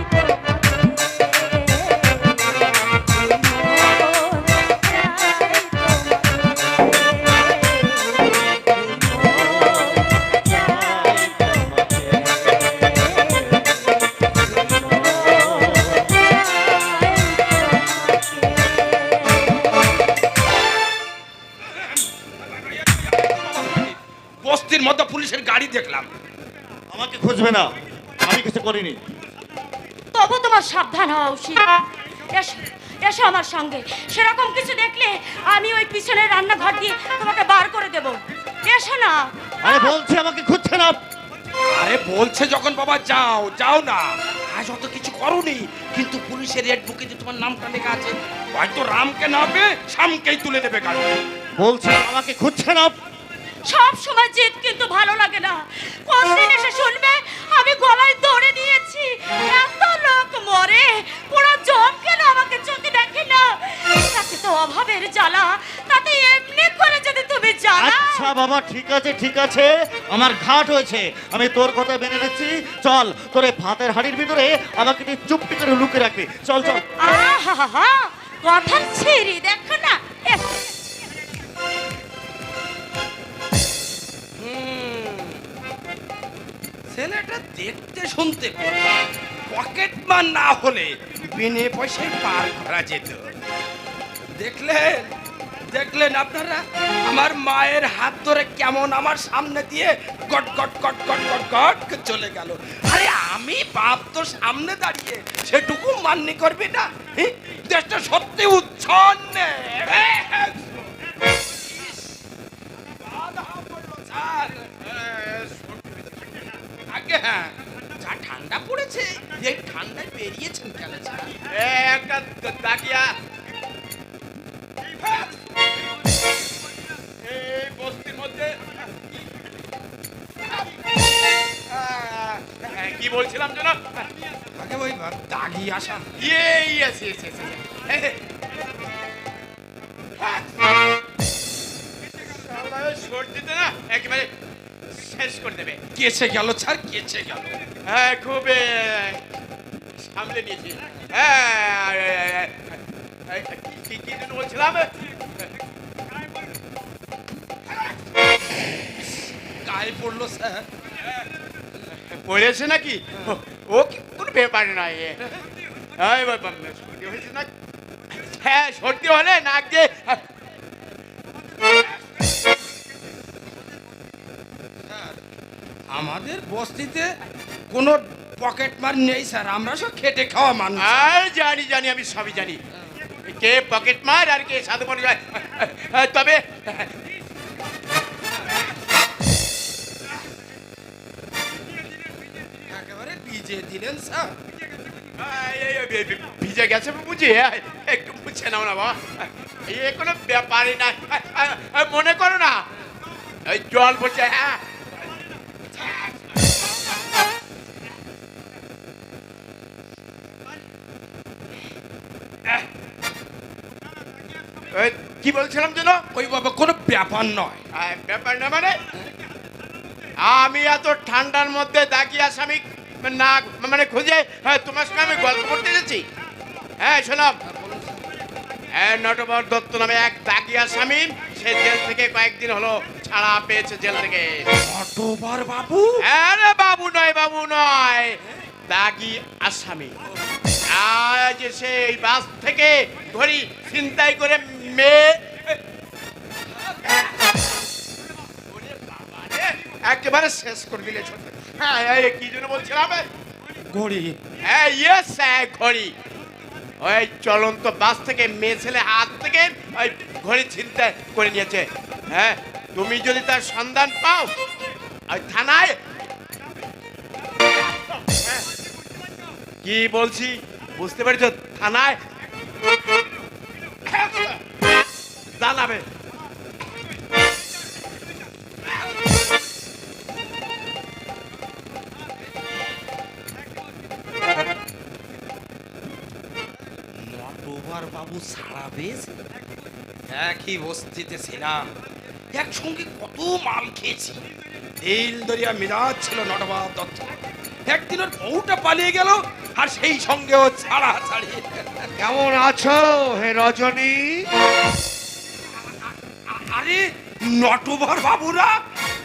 Speaker 7: বস্তির মধ্যে পুলিশের গাড়ি দেখলাম।
Speaker 8: আমাকে খুঁজবে না, আমি কিছু করিনি।
Speaker 4: তবু তোমার সাবধান হওয়া উচিত। এসো এসো আমার সঙ্গে, সেরকম কিছু দেখলে আমি ওই পিছনের রান্নাঘর দিয়ে তোমাকে বার করে দেব। এসো না।
Speaker 8: আরে বলছি আমাকে খুঁজছে না।
Speaker 7: আরে বলছে যখন বাবা যাও যাও না, আজ অত কিছু করনি, কিন্তু পুলিশের রেড বুকে যে তোমার নামটা লেখা আছে, হয়তো রামকে না পেয়ে শ্যামকেই তুলে দেবে গাড়ি।
Speaker 8: বলছি আমাকে খুঁজছে না।
Speaker 4: সব সময় জেদ কিন্তু ভালো লাগে না। কোনদিন এসে শুনবে আমি গলায় দড়ি দিয়েছি, এত লোক মরে, পুরো জম কেন আমাকে চোখে দেখে না। তাতে তো অভাবের জ্বালা, তাতে এমনি করে যদি তুমি জানা।
Speaker 8: আচ্ছা বাবা, ঠিক আছে ঠিক আছে, আমার ঘাট হয়েছে, আমি তোর কথা মেনে নিচ্ছি। চল, তোর এই ভাতের হাড়ির ভিতরে আমাকে তুই চুপটি করে লুকিয়ে রাখবি। চল চল।
Speaker 4: আহা, কথা ছিঁড়ি দেখো না। এস,
Speaker 7: ছেলেটা দেখতে শুনতে পকেট মান না হলে বিনে পয়সায় পার করা যেত। দেখলেন দেখলেন আপনারা, আমার মায়ের হাত ধরে কেমন আমার সামনে দিয়ে goat goat goat goat goat goat করে চলে গেল। আরে আমি বাপ তো সামনে দাঁড়িয়ে সেটুকু মান্য করবি না? দেশটা সত্যি উচ্ছন্ন। আগে হ্যাঁ, যা ঠান্ডা পড়েছে, এই ঠান্ডায় বেরিয়েছেন কেন? একটা দাগিয়া এই বস্তির মধ্যে কি বলছিলাম যেন? আগে ওই দাগি আসা সর্দিতে না একেবারে শেষ করে দেবে। কেছে গেল স্যার, কেছে গেল। হ্যাঁ, খুব সামলে নিয়েছি। হ্যাঁ কি কি যেন বলছিলাম গায়ে পড়লো স্যার পড়েছে নাকি ও কি কোনো ব্যাপার নয় এই বাবা সর্দি হয়েছে না হ্যাঁ সর্দি হলে নাক দিয়ে আমাদের বস্তিতে কোনো পকেট মার নেই স্যার আমরা সব খেটে খাওয়া মানুষ আর জানি জানি আমি সবই জানি কে পকেট মার আর কে সাধু মানুষ তবে একেবারে ভিজে দিলেন স্যার ভিজে গেছে বুঝি একটু বুঝছে নাও না বাবা এ কোনো ব্যাপারই না মনে করো না ওই জল পড়ছে হ্যাঁ কি বলছিলাম যেন ওই বাবা কোনো ব্যাপার নয় ব্যাপার না মানে আমি এত ঠান্ডার মধ্যে দাগি আসামি না মানে খুঁজে তোমার সঙ্গে আমি গল্প করতে গেছি হ্যাঁ শোনাম নটবর দত্ত নামে এক দাগি আসামি সে জেল থেকে কয়েকদিন হলো ছাড়া পেয়েছে জেল থেকে নটবর বাবু আরে বাবু নয় দাগি আসামি আজ সেই বাস থেকে ধরি ছিনতাই করে মেয়ে একেবারে শেষ করে দিলে হ্যাঁ কি জন্য বলছিলাম ঘড়ি হ্যাঁ ইয়েস ঘড়ি ওই চলন্ত বাস থেকে মেয়ে ছেলে হাত থেকে ওই ঘড়ি ছিনতাই করে নিয়েছে হ্যাঁ তুমি যদি তার সন্ধান পাও ওই থানায় কি বলছি বুঝতে পেরেছ থানায় জানাবে নটবর বাবু ছাড়া পেয়েছে একই বস্তিতে ছিলাম একসঙ্গে কত মাল খেয়েছি দিল দরিয়া মিরাজ ছিল নটবর দত্ত একদিন ওর বউটা পালিয়ে গেল আর সেই সঙ্গে ও ছাড়া ছাড়ি
Speaker 1: কেমন আছো হে রজনী?
Speaker 7: আরে নটবর বাবুরা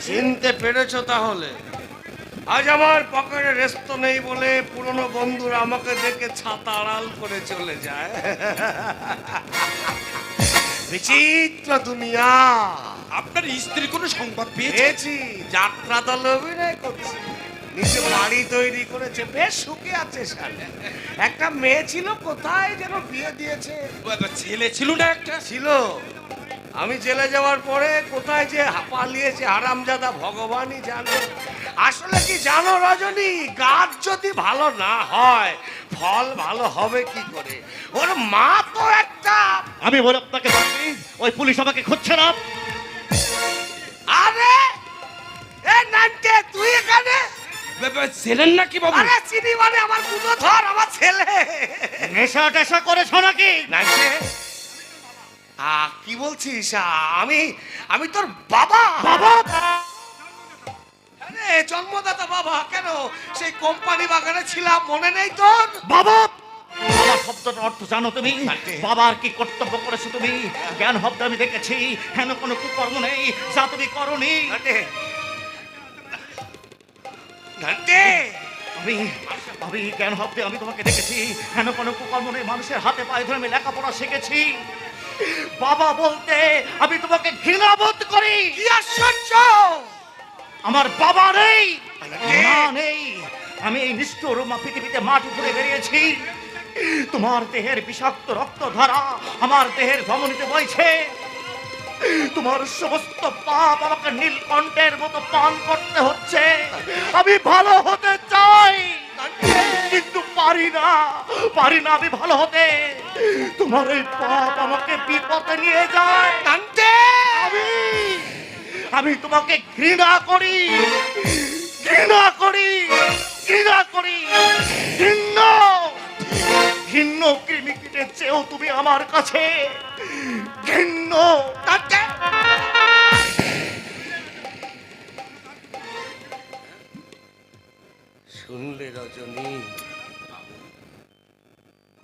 Speaker 1: চিনতে পেরেছো তাহলে? আজ আমার পকেটে রেস্ত নেই বলে পুরনো বন্ধুরা আমাকে দেখে ছাতা আড়াল করে চলে যায়। বিচিত্র দুনিয়া।
Speaker 7: আপনার স্ত্রী কোনো সংবাদ
Speaker 1: পেয়েছি, যাত্রা দলে অভিনয় করছে, নিজে বাড়ি তৈরি করেছে, বেশ সুখে আছে সালে। একটা মেয়ে ছিল, কোথায় যেন বিয়ে দিয়েছে।
Speaker 7: ছেলে ছিল না একটা?
Speaker 1: ছিল। আমি জেলে যাওয়ার পরে কোথায় যে পালিয়েছে হারামজাদা ভগবানই জানে। আসলে কি জানো রজনী, গাছ যদি ভালো না হয় ফল ভালো হবে কি করে? ওর মা তো একটা।
Speaker 8: আমি বলে আপনাকে বলছি, ওই পুলিশ আমাকে খুঁজছে না।
Speaker 1: আরে এ নান্টে, তুই এখানে?
Speaker 7: ছেলেন নাকি বাবু?
Speaker 1: আরে চিনি মানে আমার গুণধর, আমার ছেলে।
Speaker 8: নেশা টেশা করেছো নাকি?
Speaker 1: নান্টে কি বলছিস? আমি তোর বাবা।
Speaker 8: বাবা?
Speaker 1: আরে জন্মদাতা বাবা। কেন, সেই কোম্পানি বাগানে ছিলাম, মনে নেই তোর?
Speaker 8: বাবা? বাবা শব্দটার অর্থ জানো তুমি? বাবার কি কর্তব্য করেছো তুমি? জ্ঞান হব্দ আমি দেখেছি, হেন কোনো কুকর্ম নেই যা তুমি করনি। আমি জ্ঞান হব্দে আমি তোমাকে দেখেছি, হেন কোনো কুকর্ম নেই, মানুষের হাতে পায়ে ধরে আমি লেখাপড়া শিখেছি। বাবা বলতে আমি তোমাকে ঘৃণা বোধ করি।
Speaker 1: কি আশ্চর্য!
Speaker 8: আমার বাবা নেই, মা নেই, আমি এই নিষ্ঠুর পৃথিবীতে মাটি ঘুরে বেরিয়েছি। তোমার দেহের বিষাক্ত রক্তধারা আমার দেহের ধমনীতে বইছে। তোমার সমস্ত পাপ আমাকে নীলকণ্ঠের মতো পান করতে হচ্ছে। আমি ভালো হতে চাই, কিন্তু পারি না আমি ভালো হতে। তোমার এই পাপ আমাকে বিপদে নিয়ে যায়। আমি তোমাকে ঘৃণা করি। ঘৃণ্য কৃমিকীটের চেয়েও তুমি আমার কাছে ঘৃণ্য।
Speaker 1: শুনলে রজনী,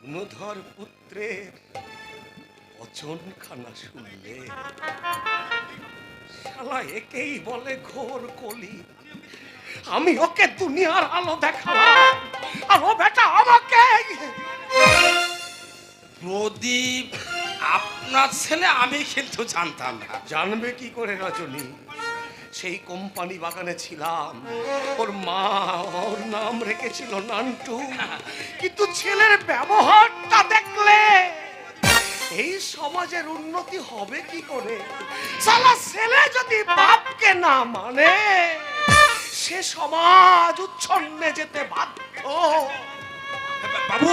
Speaker 1: গুণধর পুত্রের
Speaker 5: গর্জনখানা শুনলে শালা একেই বলে ঘোর কলি। আমি ওকে দুনিয়ার আলো দেখালাম আর ও বেটা আমাকে।
Speaker 7: প্রদীপ আপনার ছেলে আমি কিন্তু জানতাম না।
Speaker 5: জানবে কি করে রজনী? সেই কোম্পানি বাগানে ছিলাম, ওর মা ওর নাম রেখেছিল নান্টু, কিন্তু ছেলের ব্যবহারটা দেখলে এই সমাজের উন্নতি হবে কি করে? সালা ছেলে যদি বাপকে না মানে সে সমাজ উচ্ছন্নে যেতে বাধ্য।
Speaker 7: বাবু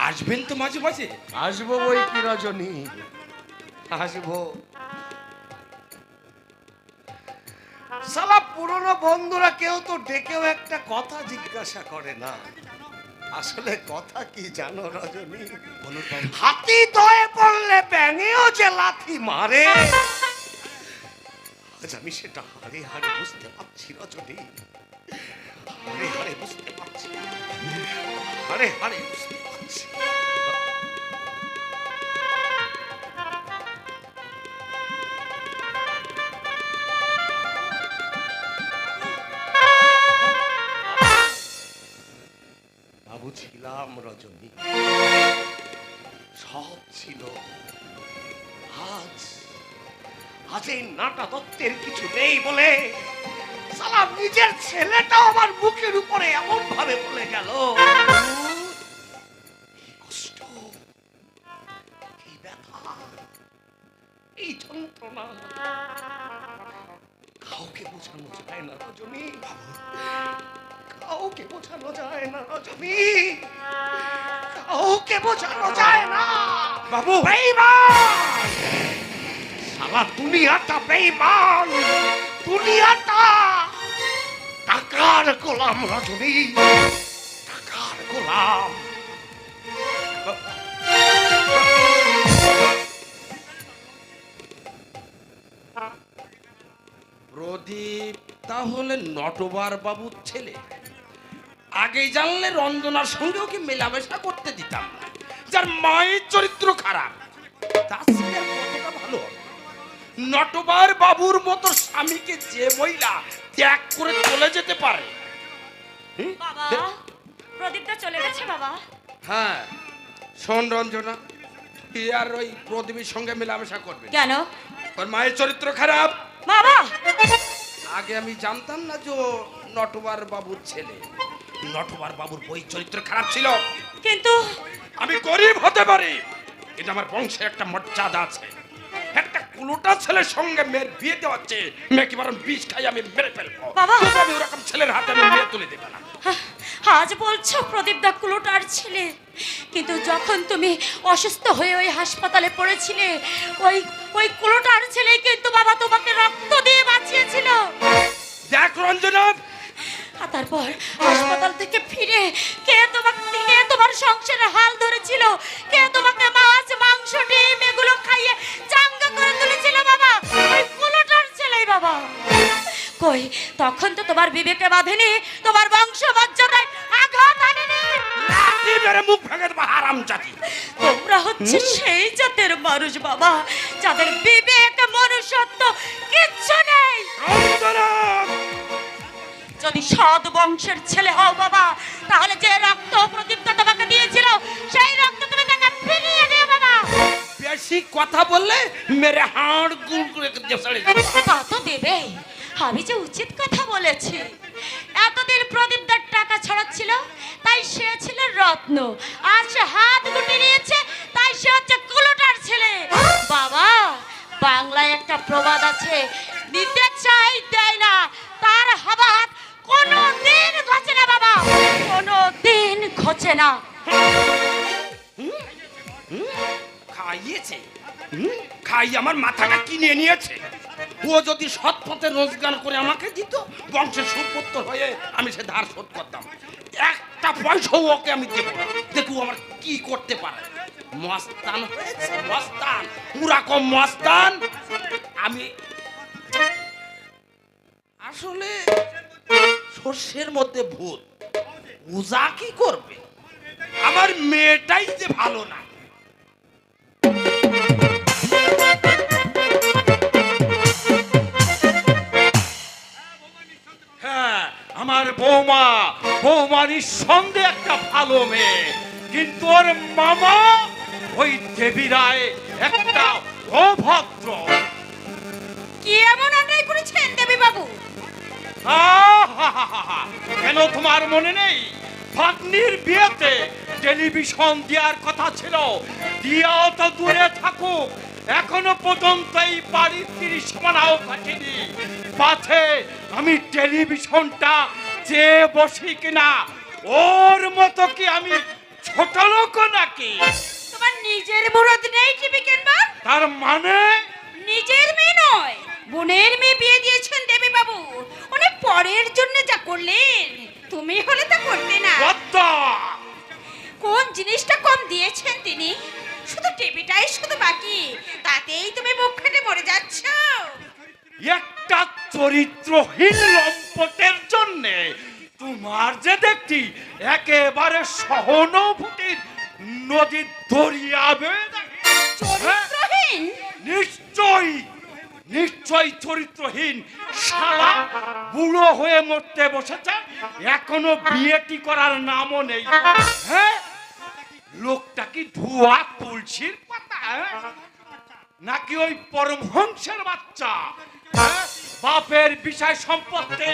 Speaker 7: আসবেন তো মাঝে মাঝে?
Speaker 5: আসবো বই কি রজনী, আসবো। সালা পুরনো বন্ধুরা কেউ তো ডেকেও একটা কথা জিজ্ঞাসা করে না। আসলে কথা কি জানো রজনী? হাতি দয়ে পড়লে ব্যাঙেও যে লাথি মারে, আজ আমি সেটা হারে হারে বুঝতে পারছি রজনী, হারে হারে বুঝতে পারছি, হারে হারে বুঝতে পারছি। বাবু ছিলাম রজনী, সব ছিল। আজ আজ এই নাটা দত্তের কিছু নেই বলে সালা নিজের ছেলেটাও আমার মুখের উপরে এমন ভাবে বলে গেল। এই কষ্ট, এই ব্যথা, এই যন্ত্রণা কাউকে বোঝানো যায় না রজনী, কাউকে বোঝানো যায় না রজনী, কাউকে বোঝানো যায় না।
Speaker 7: বাবু
Speaker 5: বেঈমান! সারা দুনিয়াটা বেঈমান, দুনিয়াটা টাকার গোলাম রজনী, টাকার গোলাম।
Speaker 7: প্রদীপ তাহলে নটবার বাবুর ছেলে। আগে জানলে রঞ্জনার সঙ্গেও কি মেলামেশা করতে দিতাম না। যার মায়ের চরিত্র খারাপ, তার ছেলে আর কতটা ভালো হবে? নটবার বাবুর মতো স্বামীকে যে মহিলা ত্যাগ করে চলে যেতে পারে।
Speaker 4: বাবা, প্রদীপটা চলে গেছে বাবা।
Speaker 7: হ্যাঁ শোন রঞ্জনা, তুই আর ওই প্রদীপের সঙ্গে মেলামেশা করবে না।
Speaker 4: কেন
Speaker 7: ওর মায়ের চরিত্র খারাপ।
Speaker 4: বাবা?
Speaker 7: আগে আমি জানতাম না যে ও নটবার বাবুর ছেলে। নটবার বাবুর বই চরিত্র খারাপ ছিল,
Speaker 4: কিন্তু
Speaker 7: আমি গরিব হতে পারি, কিন্তু আমার বংশে একটা মর্যাদা আছে। একটা কুলোটা ছেলের সঙ্গে মেয়ের বিয়ে দেওয়াচ্ছে, মেয়েকে বরং বিষ খাই আমি মেরে ফেলবো।
Speaker 4: বাবা!
Speaker 7: তবু আমি ওরকম ছেলের হাতে আমি মেয়ে তুলে দেবো না।
Speaker 4: আজ বলছো প্রদীপ দা কুলোটার ছেলে, কিন্তু যখন তুমি অসুস্থ হয়ে ওই হাসপাতালে পড়েছিলে, ওই ওই কুলোটার ছেলে কিন্তু বাবা তোমাকে রক্ত দিয়ে বাঁচিয়েছিল।
Speaker 7: দেখ রঞ্জনা,
Speaker 4: আর তারপর হাসপাতাল থেকে ফিরে কে তোমার সংসারে হাল ধরেছিল? কে তোমাকে মাছ মাংস ডিম এগুলো খাইয়ে চাঙ্গা করে তুলেছিল বাবা? ওই কুলোটার ছেলেই বাবা। কই তখন তো তোমার বিবেকে বাঁধেনি, তোমার বংশ মর্যাদায় আঘাত আনেনি।
Speaker 7: লাঠি মেরে মুখ ভেঙে দেবো হারামজাদি।
Speaker 4: তোমরা হচ্ছে সেই জাতের মানুষ বাবা, যাদের বিবেক মনুষ্যত্ব কিচ্ছু নেই।
Speaker 7: রঞ্জনা,
Speaker 4: যদি সৎ বংশের ছেলে হও বাবা, তাহলে যে রক্ত প্রদীপ্ত তোমাকে দিয়েছিল সেই রক্ত তুমি তাকে ফিরিয়ে দিও বাবা।
Speaker 7: বেশি কথা বললে মেরে হাড় গুড় করে ছেড়ে দেবো।
Speaker 4: তা তো দেবে, আমি যে উচিত কথা বলেছি। এতদিন প্রদীপদার টাকা ছড়াচ্ছিল তাই সে ছিল রত্ন, আজ সে হাত গুটি নিয়েছে তাই সে হচ্ছে কুলোটার ছেলে। বাবা, বাংলায় একটা প্রবাদ আছে, নিতে চাই দেয় না, তার হাবাত কোনো দিন ঘচে না বাবা, কোনো দিন ঘচে না।
Speaker 7: খাইয়েছে, খাইয়ে আমার মাথাটা কিনে নিয়েছে। ও যদি সৎ পথে রোজগার করে আমাকে দিত, বংশের সুপুত্র হয়ে আমি সে ধার শোধ করতাম। একটা পয়সাও ওকে আমি দেবো না। দেখু আমার কি করতে পারে। মস্তান হয়েছে, মস্তান, পুরা কম মস্তান। আমি আসলে সর্ষের মধ্যে ভূত, পূজা কি করবে? আমার মেয়েটাই যে ভালো না।
Speaker 5: হ্যাঁ, আমার বৌমা নিঃসন্দেহে একটা ভালো মেয়ে, কিন্তু ওর মামা ওই দেবী রায় একটা অভদ্র।
Speaker 2: কি এমন অন্যায় করেছেন দেবী বাবু?
Speaker 5: আহাহাহা! কেন তোমার মনে নেই ভাগ্নির বিয়েতে টেলিভিশন দেওয়ার কথা ছিল, দিয়াও তো দূরে থাকুক, এখনো পর্যন্ত এই বাড়ির 30 মানাও কাটেনি। পাছে আমি টেলিভিশনটা চেয়ে বসি কিনা, ওর মতো কি আমি ছোট লোক নাকি?
Speaker 2: তোমার নিজের মুরদ নেই টিভি কিনবার?
Speaker 5: তার মানে
Speaker 2: নিজের মেয়ে নয়, বোনের মেয়ে বিয়ে দিয়েছেন দেবী বাবু। উনি পরের জন্য যা করলেন, তুমি হলে তা করতে না।
Speaker 5: পদ্মা!
Speaker 2: কোন জিনিসটা কম দিয়েছেন তিনি? শুধু টিভিটাই শুধু বাকি, তাতেই তুমি মুখ ফেটে মরে যাচ্ছ।
Speaker 5: একটা চরিত্রহীন লম্পটের জন্য তোমার যে দেখছি একেবারে সহানুভূতির নদীর দরিয়া বয়ে যাচ্ছে। হ্যাঁ,
Speaker 2: চরিত্রহীন?
Speaker 5: নিশ্চয়ই চরিত্রহীন। শালা বুড়ো হয়ে মরতে বসেছে, এখনো বিয়েটি করার নামও নেই। হ্যাঁ, লোকটা কি ধোয়া তুলসীর পাতা, হ্যাঁ? নাকি ওই পরমহংসের বাচ্চা? হ্যাঁ? বাপের বিষয় সম্পত্তি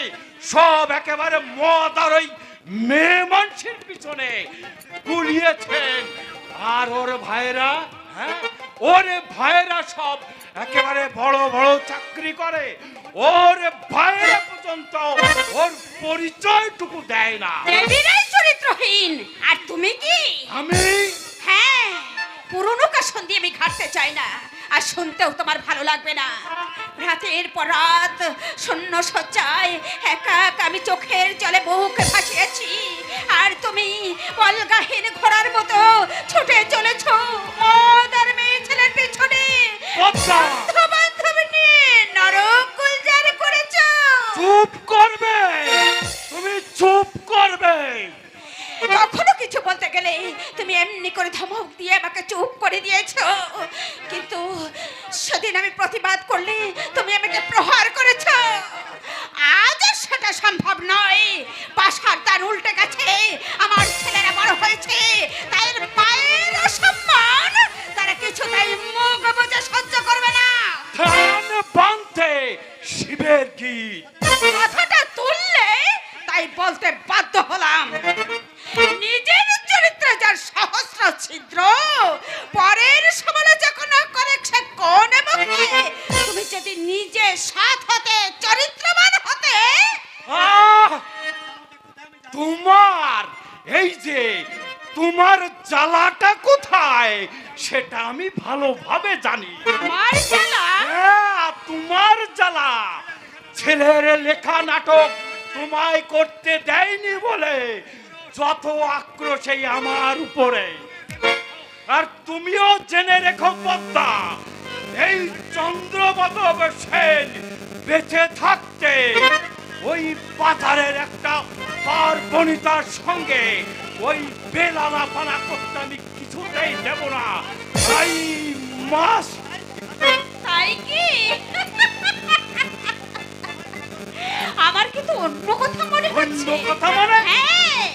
Speaker 5: সব একেবারে মদ আর ওই মেয়ে মানুষের পিছনে গুলিয়েছেন। আর ওর ভাইরা, হ্যাঁ, ওর ভাইরা সব একেবারে বড় বড় চাকরি করে, ওর ভাইরা পর্যন্ত ওর পরিচয়টুকু দেয় না।
Speaker 2: দেবীরাই চরিত্রহীন, আর তুমি কি?
Speaker 5: আমি
Speaker 2: হ্যাঁ, পুরনো কাশন দিয়ে আমি ঘাটতে চাই না, আর শুনতেও তোমার ভালো লাগবে না। রাতের পর রাত শূন্য শয্যায় একা একা আমি চোখের জলে বুকে ভাসিয়েছি, আর তুমি অলগাহীন ঘোড়ার মতো ছুটে চলেছ মদ আর মেয়ে ছেলের পেছনে।
Speaker 5: পদ্মা!
Speaker 2: বান্ধবী নিয়ে নরক গুলজার করেছ।
Speaker 5: চুপ করবে, তুমি চুপ করবে।
Speaker 2: কখনো কিছু বলতে গেলে তুমি এমনি করে ধমক দিয়ে আমাকে চুপ করে দিয়েছো, কিন্তু সেদিন আমি প্রতিবাদ করলে তুমি আমাকে প্রহার করেছো। আজ আর সেটা সম্ভব নয়। পাশার তার উল্টে গেছে, আমার ছেলেরা বড় হয়েছে, তাই মায়ের অসম্মান তারা কিছুতেই মুখ বুজে সহ্য করবে না।
Speaker 5: ধান বাঁধতে শিবের গীত।
Speaker 2: কথাটা তুললে তাই বলতে বাধ্য হলাম। নিজের চরিত্রে যার সহস্র ছিদ্র, পরের সমালোচনা করে সে কোন এবং কে? তুমি যদি নিজে সৎ হতে, চরিত্রবান হতে।
Speaker 5: আহ! তোমার এই যে তোমার জ্বালাটা কোথায় সেটা আমি ভালোভাবে জানি।
Speaker 2: আমার জ্বালা?
Speaker 5: হ্যাঁ, তোমার জ্বালা। ছেলের লেখা নাটক তোমায় করতে দেয়নি বলে যত আক্রোশ এই আমার উপরে। আর তুমিও জেনে রেখো পদ্মা, এই চন্দ্রবদব সেন বেঁচে থাকতে ওই বাজারের একটা পার্বণিতার সঙ্গে ওই বেলানা পানা করতে আমি কিছুতেই দেব না। তাই মাস
Speaker 2: তাই কি? আমার কিন্তু অন্য কথা মনে হচ্ছে।
Speaker 5: অন্য কথা মানে?
Speaker 2: হ্যাঁ,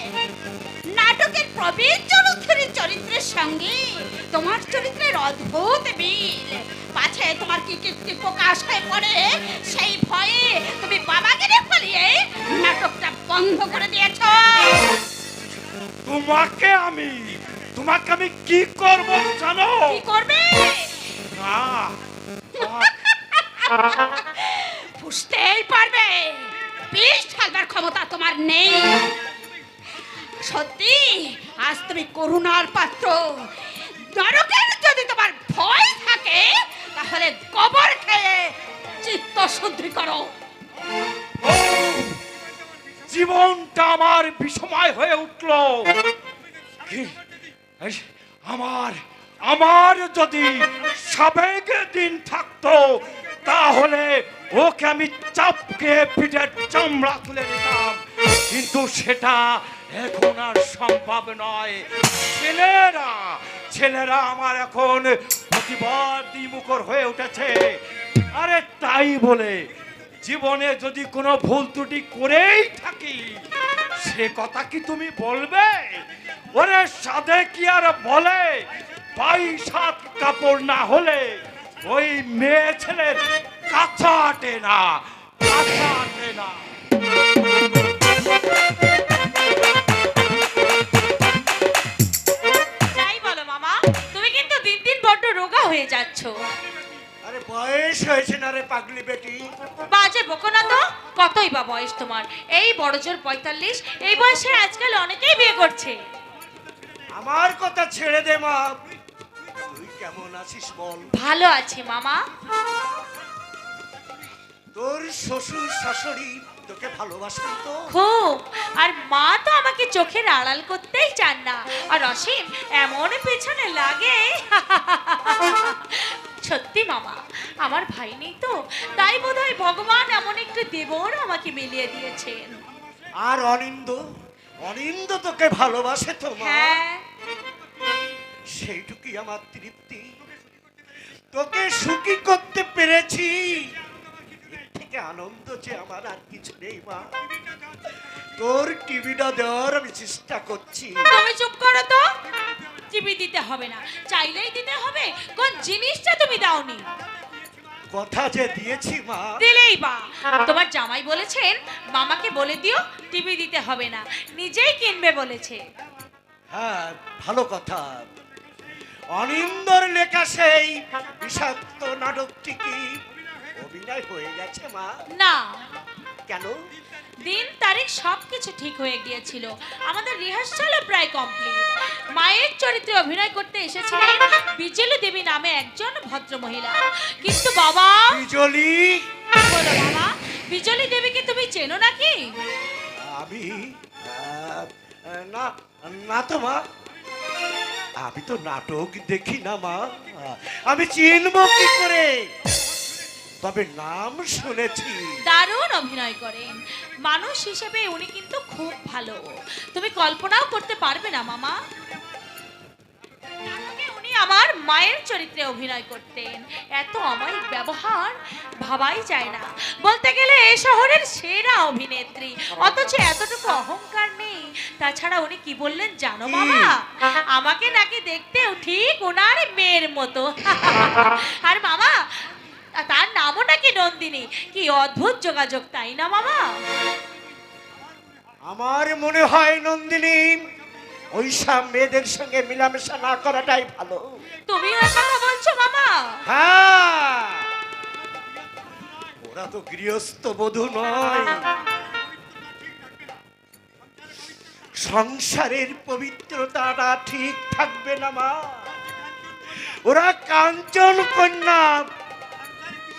Speaker 2: নাটকের প্রবীণ চরিত্রের চরিত্রের সঙ্গে তোমার চরিত্রের অদ্ভুত মিল। পাছে তোমার কি কীর্তি প্রকাশ হয়ে পড়ে, সেই ভয়ে তুমি বাবাকে পালিয়ে নাটকটা বন্ধ করে দিয়েছ।
Speaker 5: তোমাকে আমি কি করব জানো?
Speaker 2: কি করবে?
Speaker 5: না,
Speaker 2: বুঝতেই পারবে, বিষ ঢালবার ক্ষমতা তোমার নেই। সত্যি আজ তুমি করুণার পাত্র। নরকের যদি তোমার ভয় থাকে, তাহলে গোবর খেয়ে চিত্ত শুদ্ধি করো।
Speaker 5: ও, জীবনটা আমার বিষময় হয়ে উঠল। আমার যদি সাবেকের দিন থাকতো, তাহলে ওকে আমি চাপকে পিঠের চামড়া তুলে দিতাম, কিন্তু সেটা এখন আর সম্ভব নয়। ছেলেরা ছেলেরা আমার এখন প্রতিবাদী মুখর হয়ে উঠেছে। আরে তাই বলে জীবনে যদি কোনো ভুল ত্রুটি করেই থাকি সে কথা কি তুমি বলবে? ওরে সাধে কি আর বলে, 22 কাপড় না হলে ওই মেয়ে ছেলের কাছা আটে না, কাছা আটে না।
Speaker 4: যাই বলো মামা, তুমি কিন্তু দিন দিন বড্ড রোগা হয়ে যাচ্ছ।
Speaker 1: আরে বয়স হয়েছে না রে পাগলি বেটি।
Speaker 4: বাজে বকো না তো, কতই বা বয়স তোমার? এই বড় জোর 45। এই বয়সে আজকাল অনেকেই বিয়ে করছে।
Speaker 1: আমার কথা ছেড়ে দে মা, তুই কেমন আছিস বল?
Speaker 4: ভালো আছি মামা।
Speaker 1: তোর শ্বশুর শাশুড়ি তোকে ভালোবাসেন তো?
Speaker 4: খুব। আর মা তো আমাকে চোখের আড়াল করতেই চান না। আর অসীম এমন পেছনে লাগে। সত্যি মামা, আমার ভাই নেই তো, তাই বোধহয় ভগবান এমন একটু দেবর আমাকে মিলিয়ে দিয়েছেন।
Speaker 1: আর অনিন্দ, অনিন্দ তোকে ভালোবাসে তো মা?
Speaker 4: হ্যাঁ।
Speaker 1: সেইটুকুই আমার তৃপ্তি, তোকে সুখী করতে পেরেছি। এর থেকে আনন্দ যে আমার আর কিছু নেই মা। তোর টিভিটা দেওয়ার আমি চেষ্টা করছি।
Speaker 4: তুমি চুপ করো তো। টিভি দিতে হবে না, চাইলেই দিতে হবে। কোন জিনিসটা তুমি দাওনি?
Speaker 1: কথা যে দিয়েছি মা।
Speaker 4: দিলেই বা। তোমার জামাই বলেছেন মামাকে বলে দিও টিভি দিতে হবে না, নিজেই কিনবে বলেছে।
Speaker 1: হ্যাঁ, ভালো কথা। অনিন্দর লেখা সেই বিষাক্ত নাটকটি কি অভিনয় হয়ে গেছে মা?
Speaker 4: না,
Speaker 1: কেন?
Speaker 4: দিন তারিখ সবকিছু ঠিক হয়ে গিয়েছিল। আমাদের রিহার্সালও প্রায় কমপ্লিট। মায়ের চরিত্রে অভিনয় করতে এসেছিলেন বিজলি দেবী নামে একজন ভদ্র মহিলা। কিন্তু বাবা,
Speaker 1: বিজলি?
Speaker 4: বলো বাবা, বিজলি দেবীকে তুমি চেনো নাকি?
Speaker 1: আমি না, না তো মা, আমি তো নাটক দেখি না মা, আমি চিনব কি করে? তবে নাম শুনেছি।
Speaker 4: দারুণ অভিনয় করেন। মানুষ হিসেবে উনি কিন্তু খুব ভালো, তুমি কল্পনাও করতে পারবে না মামা। নাটকে উনি আমার মায়ের চরিত্রে অভিনয় করতেন। এত অমায়িক ব্যবহার ভাবাই যায় না। বলতে গেলে এই শহরের সেরা অভিনেত্রী, অথচ এতটুকু অহংকার নেই। তাছাড়া উনি কি বললেন জানো মামা? আমাকে নাকি দেখতেও ঠিক ওনার মেয়ের মতো। আর মামা, তার নামও নাকি নন্দিনী। কি অদ্ভুত যোগাযোগ, তাই না মামা?
Speaker 1: আমার মনে হয় নন্দিনী ওইসব মেয়েদের সঙ্গে মিলামেশা না করাটাই ভালো।
Speaker 4: তুমিও কথা বলছো মামা?
Speaker 1: হ্যাঁ, ওরা তো গৃহস্থ বধূ নয়, সংসারের পবিত্রতাটা ঠিক থাকবে না মা। ওরা কাঞ্চন কন্যা,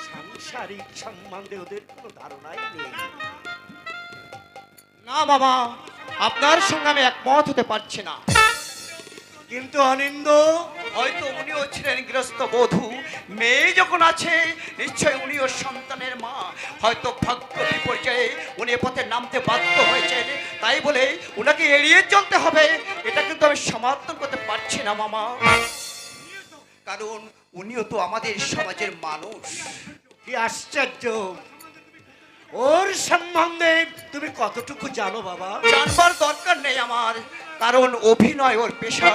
Speaker 1: সাংসারিক সম্বন্ধে ওদের কোনো ধারণাই নেই। না বাবা, আপনার সঙ্গে আমি একমত হতে পারছি না। কিন্তু অনিন্দ, হয়তো উনিও ছিলেন গৃহস্থ বধূ। মেয়ে যখন আছে নিশ্চয় উনিও সন্তানের মা। হয়তো ভাগ্য বিপর্যয়ে উনি এ পথে নামতে বাধ্য হয়েছেন, তাই বলে উনাকে এড়িয়ে চলতে হবে এটা কিন্তু আমি সমর্থন করতে পারছি না মামা। কারণ উনিও তো আমাদের সমাজের মানুষ। কি আশ্চর্য! ওর সম্বন্ধে তুমি কতটুকু জানো বাবা? জানবার দরকার নেই আমার, কারণ অভিনয় ওর পেশা।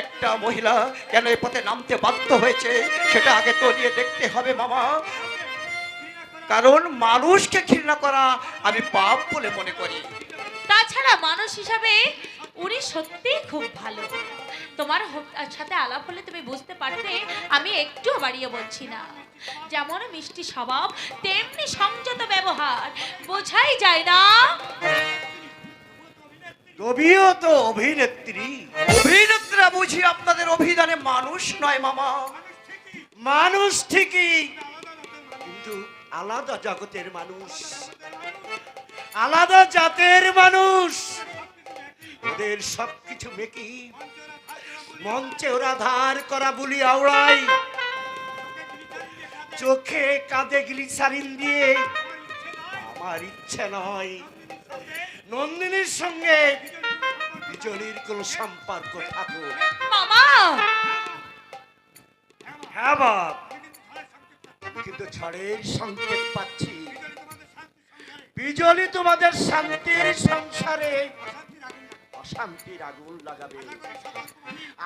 Speaker 1: একটা মহিলা কেন এই পথে নামতে বাধ্য হয়েছে সেটা আগে তো নিয়ে দেখতে হবে মামা। কারণ মানুষকে ঘৃণা করা আমি পাপ বলে মনে করি।
Speaker 4: তাছাড়া মানুষ হিসাবে উনি সত্যিই খুব ভালো। তোমার সাথে আলাপ হলে তুমি বুঝতে পারতে আমি একটুও বাড়িয়ে বলছি না। যেমন মিষ্টি স্বভাব তেমনি সংযত ব্যবহার, বোঝাই যায় না।
Speaker 1: তবেও তো অভিনেত্রী। অভিনেত্রীরা বুঝি আপনাদের অভিধানে মানুষ নয় মামা? মানুষ ঠিকই, কিন্তু আলাদা জগতের মানুষ, আলাদা জাতের মানুষ। ওদের সবকিছু মেকি, মঞ্চে ওরা ধার করা বুলি আওড়াই, চোখে কাঁধে গ্লিসারিন দিয়ে। আমার ইচ্ছে নয় নন্দিনীর সঙ্গে বিজলির কোন সম্পর্ক থাকুক।
Speaker 4: মামা,
Speaker 8: বাপ, কিন্তু ঝড়ের সংকেত পাচ্ছি। বিজলি তোমাদের শান্তির সংসারে অশান্তির আগুন লাগাবে।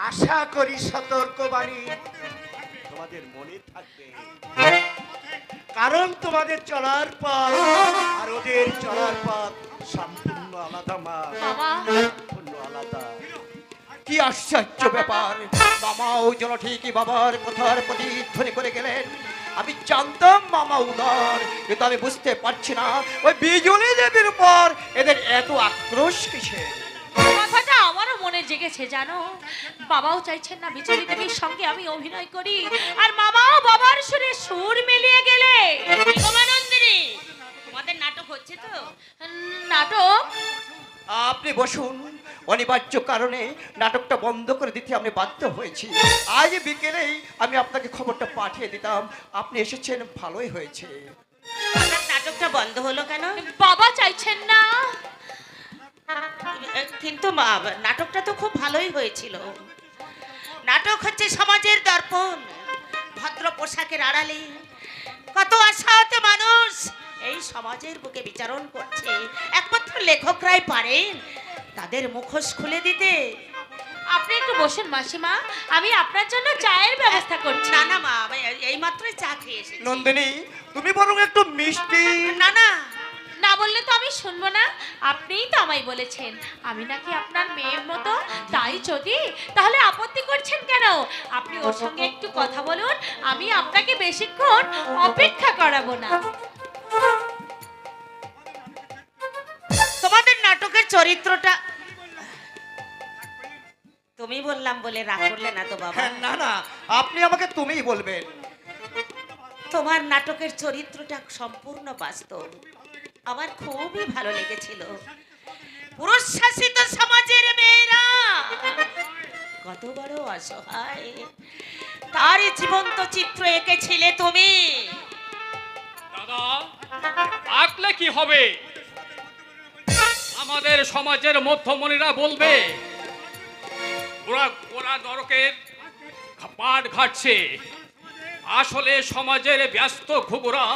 Speaker 8: আশা করি সতর্কবাণী তোমাদের মনে থাকবে, কারণ তোমাদের চলার পথ আর ওদের চলার পথ সম্পূর্ণ আলাদা মা,
Speaker 4: বাবা
Speaker 8: সম্পূর্ণ আলাদা।
Speaker 1: কি আশ্চর্য ব্যাপার! মামাও যেন ঠিকই বাবার কথার প্রতিধ্বনি করে গেলেন। আমি জানতাম মামা উদার, কিন্তু আমি বুঝতে পারছি না ওই বিজলি দেবীর উপর এদের এত আক্রোশ কিসের।
Speaker 4: কথাটা আমারও মনে জেগেছে জানো। বাবাও চাইছেন না বিজলি দেবীর সঙ্গে আমি অভিনয় করি, আর মামাও বাবার সুরে সুর মিলিয়ে গেলে।
Speaker 2: নন্দিনী, তোমাদের নাটক হচ্ছে তো?
Speaker 4: নাটক?
Speaker 1: আপনি বসুন। অনিবার্য কারণে নাটকটা বন্ধ করে দিতে আমি বাধ্য হয়েছি। আজ বিকেলেই আমি আপনাকে খবরটা পাঠিয়ে দিতাম। আপনি এসেছেন, ভালোই হয়েছে।
Speaker 2: হঠাৎ নাটকটা বন্ধ হলো কেন?
Speaker 4: বাবা চাইছেন না।
Speaker 2: কিন্তু মা, নাটকটা তো খুব ভালোই হয়েছিল। নাটক হচ্ছে সমাজের দর্পণ। ভদ্র পোশাকের আড়ালে কত আশাহত মানুষ এই সমাজের বুকে বিচারণ করছে। একমাত্র লেখকরাই পারেন তাদের মুখোশ খুলে দিতে।
Speaker 4: আপনি একটু বসুন মাসিমা, আমি আপনার জন্য চায়ের ব্যবস্থা করছি।
Speaker 2: না না মা, আমি এই মাত্রই চা খেয়ে এসেছি।
Speaker 1: নন্দিনী, তুমি বরং একটু মিষ্টি।
Speaker 2: না না,
Speaker 4: না বললে তো আমি শুনবো না। আপনিই তো আমায় বলেছেন আমি নাকি আপনার মেয়ের মতো, তাই যদি তাহলে আপত্তি করছেন কেন? আপনি ওর সঙ্গে একটু কথা বলুন, আমি আপনাকে বেশিক্ষণ অপেক্ষা করাবো না।
Speaker 2: তোমাদের নাটকের চরিত্রটা তুমি বললাম বলে রাগ করলে না তো বাবা?
Speaker 1: হ্যাঁ, না না, আপনি আমাকে তুমিই বলবেন।
Speaker 2: তোমার নাটকের চরিত্রটা সম্পূর্ণ বাস্তব। আমার খুবই ভালো লেগেছিল। পুরুষ শাসিত সমাজের মেয়েরা কত বড় অসহায়, তারই জীবন্ত চিত্র এঁকেছিলে তুমি।
Speaker 3: দাদা, আঁকলে কি হবে? আমাদের সমাজের মধ্যমণিরা বলবে ওরা ওরা নরকের পাট ঘাটছে। আসলে সমাজের ব্যস্ত ঘুঘুরা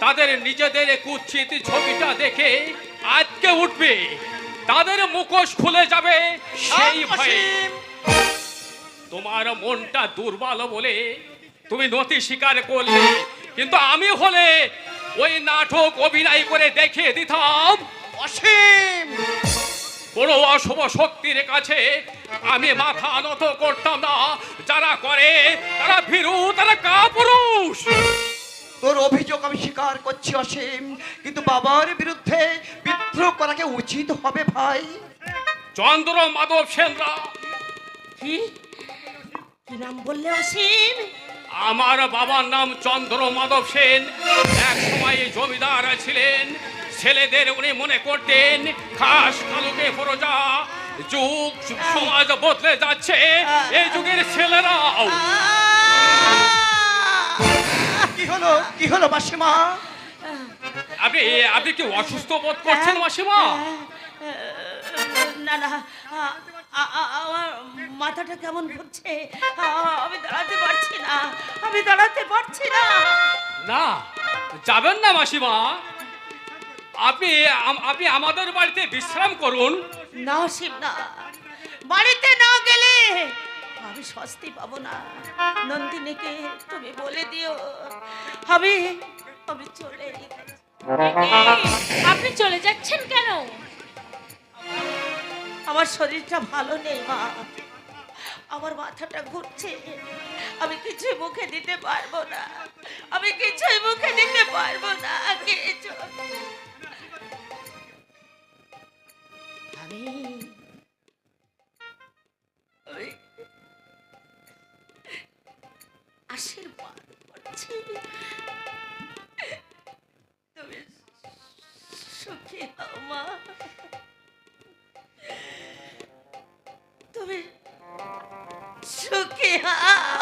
Speaker 3: তাদের নিজেদের কুৎসিত ছবিটা দেখে আজকে উঠবে, তাদের মুখোশ খুলে যাবে সেই ভয়ে। তোমার মনটা দুর্বল বলে তুমি নতি স্বীকার করলে, কিন্তু আমি হলে ওই নাটক অভিনয় করে দেখিয়ে দিতাম
Speaker 1: অসীম,
Speaker 3: কোনো অশুভ শক্তির কাছে আমি মাথা নত করতাম না। যারা করে তারা ভীরু, তারা কাপুরুষ।
Speaker 1: তোর অভিযোগ আমি স্বীকার করছি অসীম, কিন্তু বাবার বিরুদ্ধে বিদ্রোহ করাকে উচিত হবে ভাই।
Speaker 3: চন্দ্র মাধব সেনরা।
Speaker 2: কি কি নাম বললে অসীম?
Speaker 3: আমার বাবার নাম চন্দ্র মাধব সেন। এক সময় জমিদার ছিলেন। ছেলেদের উনি মনে করতেন খাস কালুকে প্রজা। যুগ সমাজ বদলে যাচ্ছে, এই যুগের ছেলেরাও।
Speaker 1: কি হলো মাসিমা?
Speaker 3: আপনি আপনি কি অসুস্থ বোধ করছেন মাসিমা?
Speaker 2: না না, আমার মাথাটা কেমন ঘুরছে। আমি দাঁড়াতে পারছি না, আমি দাঁড়াতে পারছি না।
Speaker 3: না, যাবেন না মাসিমা। আপনি আপনি আমাদের বাড়িতে বিশ্রাম করুন।
Speaker 2: না অসীম, না, বাড়িতে না গেলে আমি স্বস্তি পাবো না। নন্দিনীকে তুমি বলে দিও আমি আমি চলে গেছি।
Speaker 4: আপনি চলে যাচ্ছেন কেন?
Speaker 2: আমার শরীরটা ভালো নেই মা, আমার মাথাটা ঘুরছে। আমি কিছুই মুখে দিতে পারবো না, আমি কিছুই মুখে দিতে পারবো না। আমি আশীর্বাদ করছি তুমি সুখী হও মা, তুমি সুখী হও।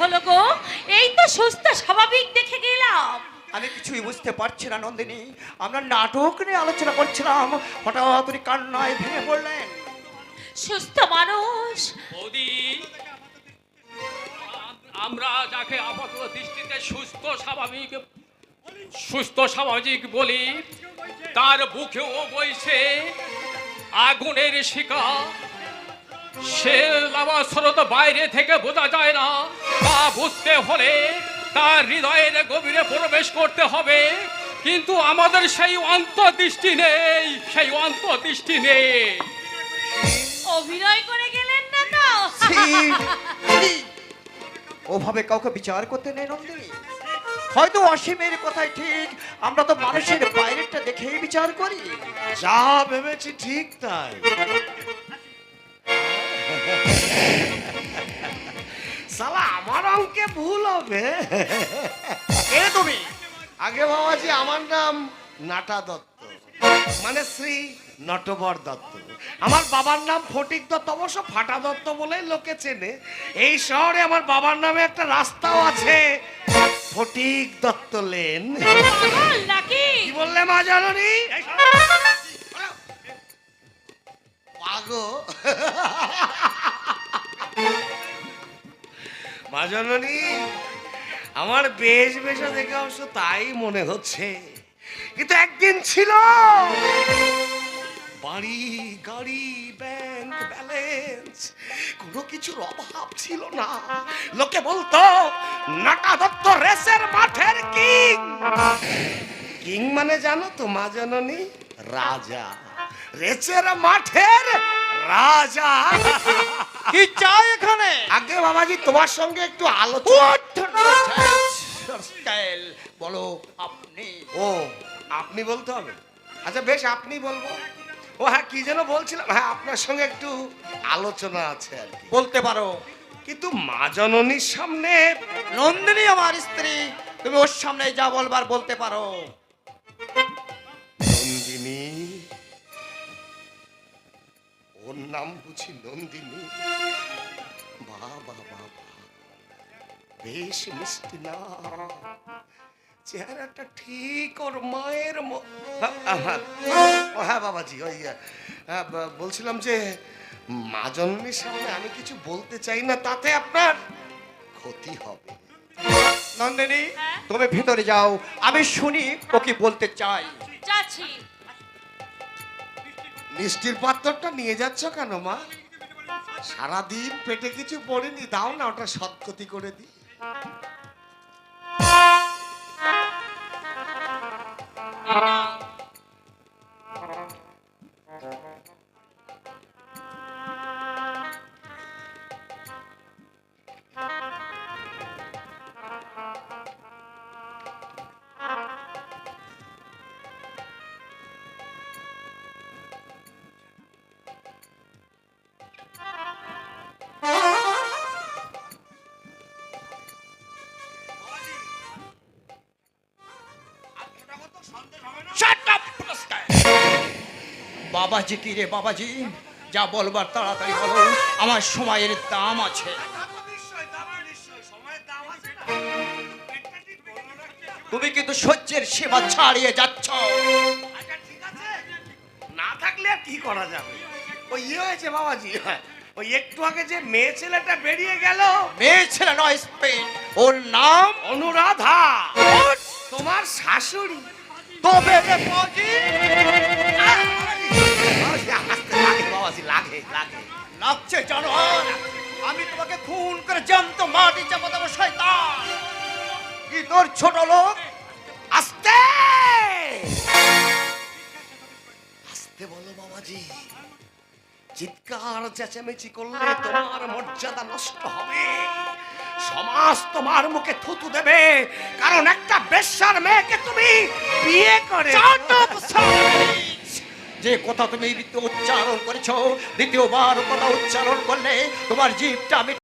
Speaker 4: হলো গো? এই তো সুস্থ স্বাভাবিক দেখে গেলাম।
Speaker 1: আমি কিছুই বুঝতে পারছি না নন্দিনী, আমরা নাটক নিয়ে আলোচনা করছিলাম, হঠাৎ করে কান্নায় ভেঙে পড়লেন।
Speaker 4: সুস্থ মানুষ
Speaker 3: বৌদি, আমরা যাকে আপাতত দৃষ্টিতে সুস্থ স্বাভাবিক বলি, তার বুকেও বইছে আগুনের শিখা। সে লাভা স্রোত বাইরে থেকে বোঝা যায় না, তা বুঝতে হলে তার হৃদয়ের গভীরে প্রবেশ করতে হবে। কিন্তু আমাদের সেই অন্তর্দৃষ্টি নেই, সেই অন্তর্দৃষ্টি নেই।
Speaker 4: অভিনয় করে গেলেন না তো?
Speaker 1: ছি, ছি। ওভাবে কাউকে বিচার করতে নেই নন্দিনী। হয়তো অসীমের কথাই ঠিক, আমরা তো মানুষের বাইরেটা দেখেই বিচার করি।
Speaker 9: যা ভেবেছি ঠিক তাই। সালা আমার অঙ্কে ভুল হবে।
Speaker 1: কে তুমি?
Speaker 9: আগে বাবাজি, আমার নাম নাটা দত্ত, মানে শ্রী নটবর দত্ত। আমার বাবার নাম ফটিক দত্ত, অবশ্য ফাটা দত্ত বলেই লোকে চেনে। এই শহরে আমার বাবার নামে একটা রাস্তাও আছে, ফটিক দত্ত লেন।
Speaker 4: বল নাকি?
Speaker 9: কি বললে মা জাননি? পাগো মা জাননি, আমার বেশ দেখে অবশ্য তাই মনে হচ্ছে। কিন্তু একদিন ছিল বাড়ি, গাড়ি, ব্যাংক ব্যালেন্স, কোনো কিছুর অভাব ছিল না। লোকে বলতো নাটা দত্ত রেসের মাঠের কিং। কিং মানে জানো তো মা জাননি? রাজা, রেসের মাঠের রাজা।
Speaker 1: কি চাই এখানে?
Speaker 9: আগে বাবাজি, তোমার সঙ্গে একটু আলোচনা।
Speaker 1: স্টাইল বলো আপনি।
Speaker 9: ও, আপনি বলতে হবে? আচ্ছা বেশ, আপনি বলবো। ও হ্যাঁ, কি যেন বলছিলাম। হ্যাঁ, আপনার সঙ্গে একটু আলোচনা আছে আর কি।
Speaker 1: বলতে পারো।
Speaker 9: কিন্তু মা জননীর সামনে।
Speaker 1: নন্দিনী আমার স্ত্রী, তুমি ওর সামনে যা বলবার বলতে পারো।
Speaker 9: নন্দিনী? ওর নাম বুঝি নন্দিনী? বাবা বাবা, বেশ মিষ্টি না, চেহারাটা ঠিক ওর মায়ের হ্যাঁ বাবাজি, ওই বলছিলাম যে মা জননীর সামনে আমি কিছু বলতে চাই না, তাতে আপনার ক্ষতি হবে।
Speaker 1: নন্দিনী, তুমি ভিতরে যাও, আমি শুনি ও কি বলতে চাই।
Speaker 4: যাচ্ছি।
Speaker 9: মিষ্টির পাত্রটা নিয়ে যাচ্ছ কেন মা? সারাদিন পেটে কিছু পড়েনি, দাও না, ওটা সৎক্ষতি করে দিই।
Speaker 1: বাবাজি কি রে বাবাজি, যা বলবার তাড়াতাড়ি বলো, আমার সময়ের দাম আছে। তুমি কিন্তু সহ্যের সীমা ছাড়িয়ে যাচ্ছ।
Speaker 9: আচ্ছা ঠিক আছে, না থাকলে আর কি করা যাবে। ওই ইয়ে হয়েছে বাবাজি, ওই একটু আগে যে মেয়ে ছেলেটা বেরিয়ে গেল।
Speaker 1: মেয়ে ছেলে নয় স্পেন, ওর নাম
Speaker 9: অনুরাধা, তোমার শাশুড়ি।
Speaker 1: তবে রে বাবাজি,
Speaker 9: বাবাজি লাগে লাগে
Speaker 1: লাগছে জানো? আমি তোমাকে খুন করে জ্যান্ত মাটি চাপা দেবো শয়তান। কি তোর ছোট লোক?
Speaker 9: আস্তে আস্তে বলো বাবাজি, চিৎকার চেঁচামেচি করলে তোমার মর্যাদা নষ্ট হবে, সমাজ তোমার মুখে থুতু দেবে, কারণ একটা বেশ্যার মেয়েকে তুমি বিয়ে করে।
Speaker 1: যে কথা তুমি উচ্চারণ করেছো, দ্বিতীয়বার কথা উচ্চারণ করলে তোমার জিভটা আমি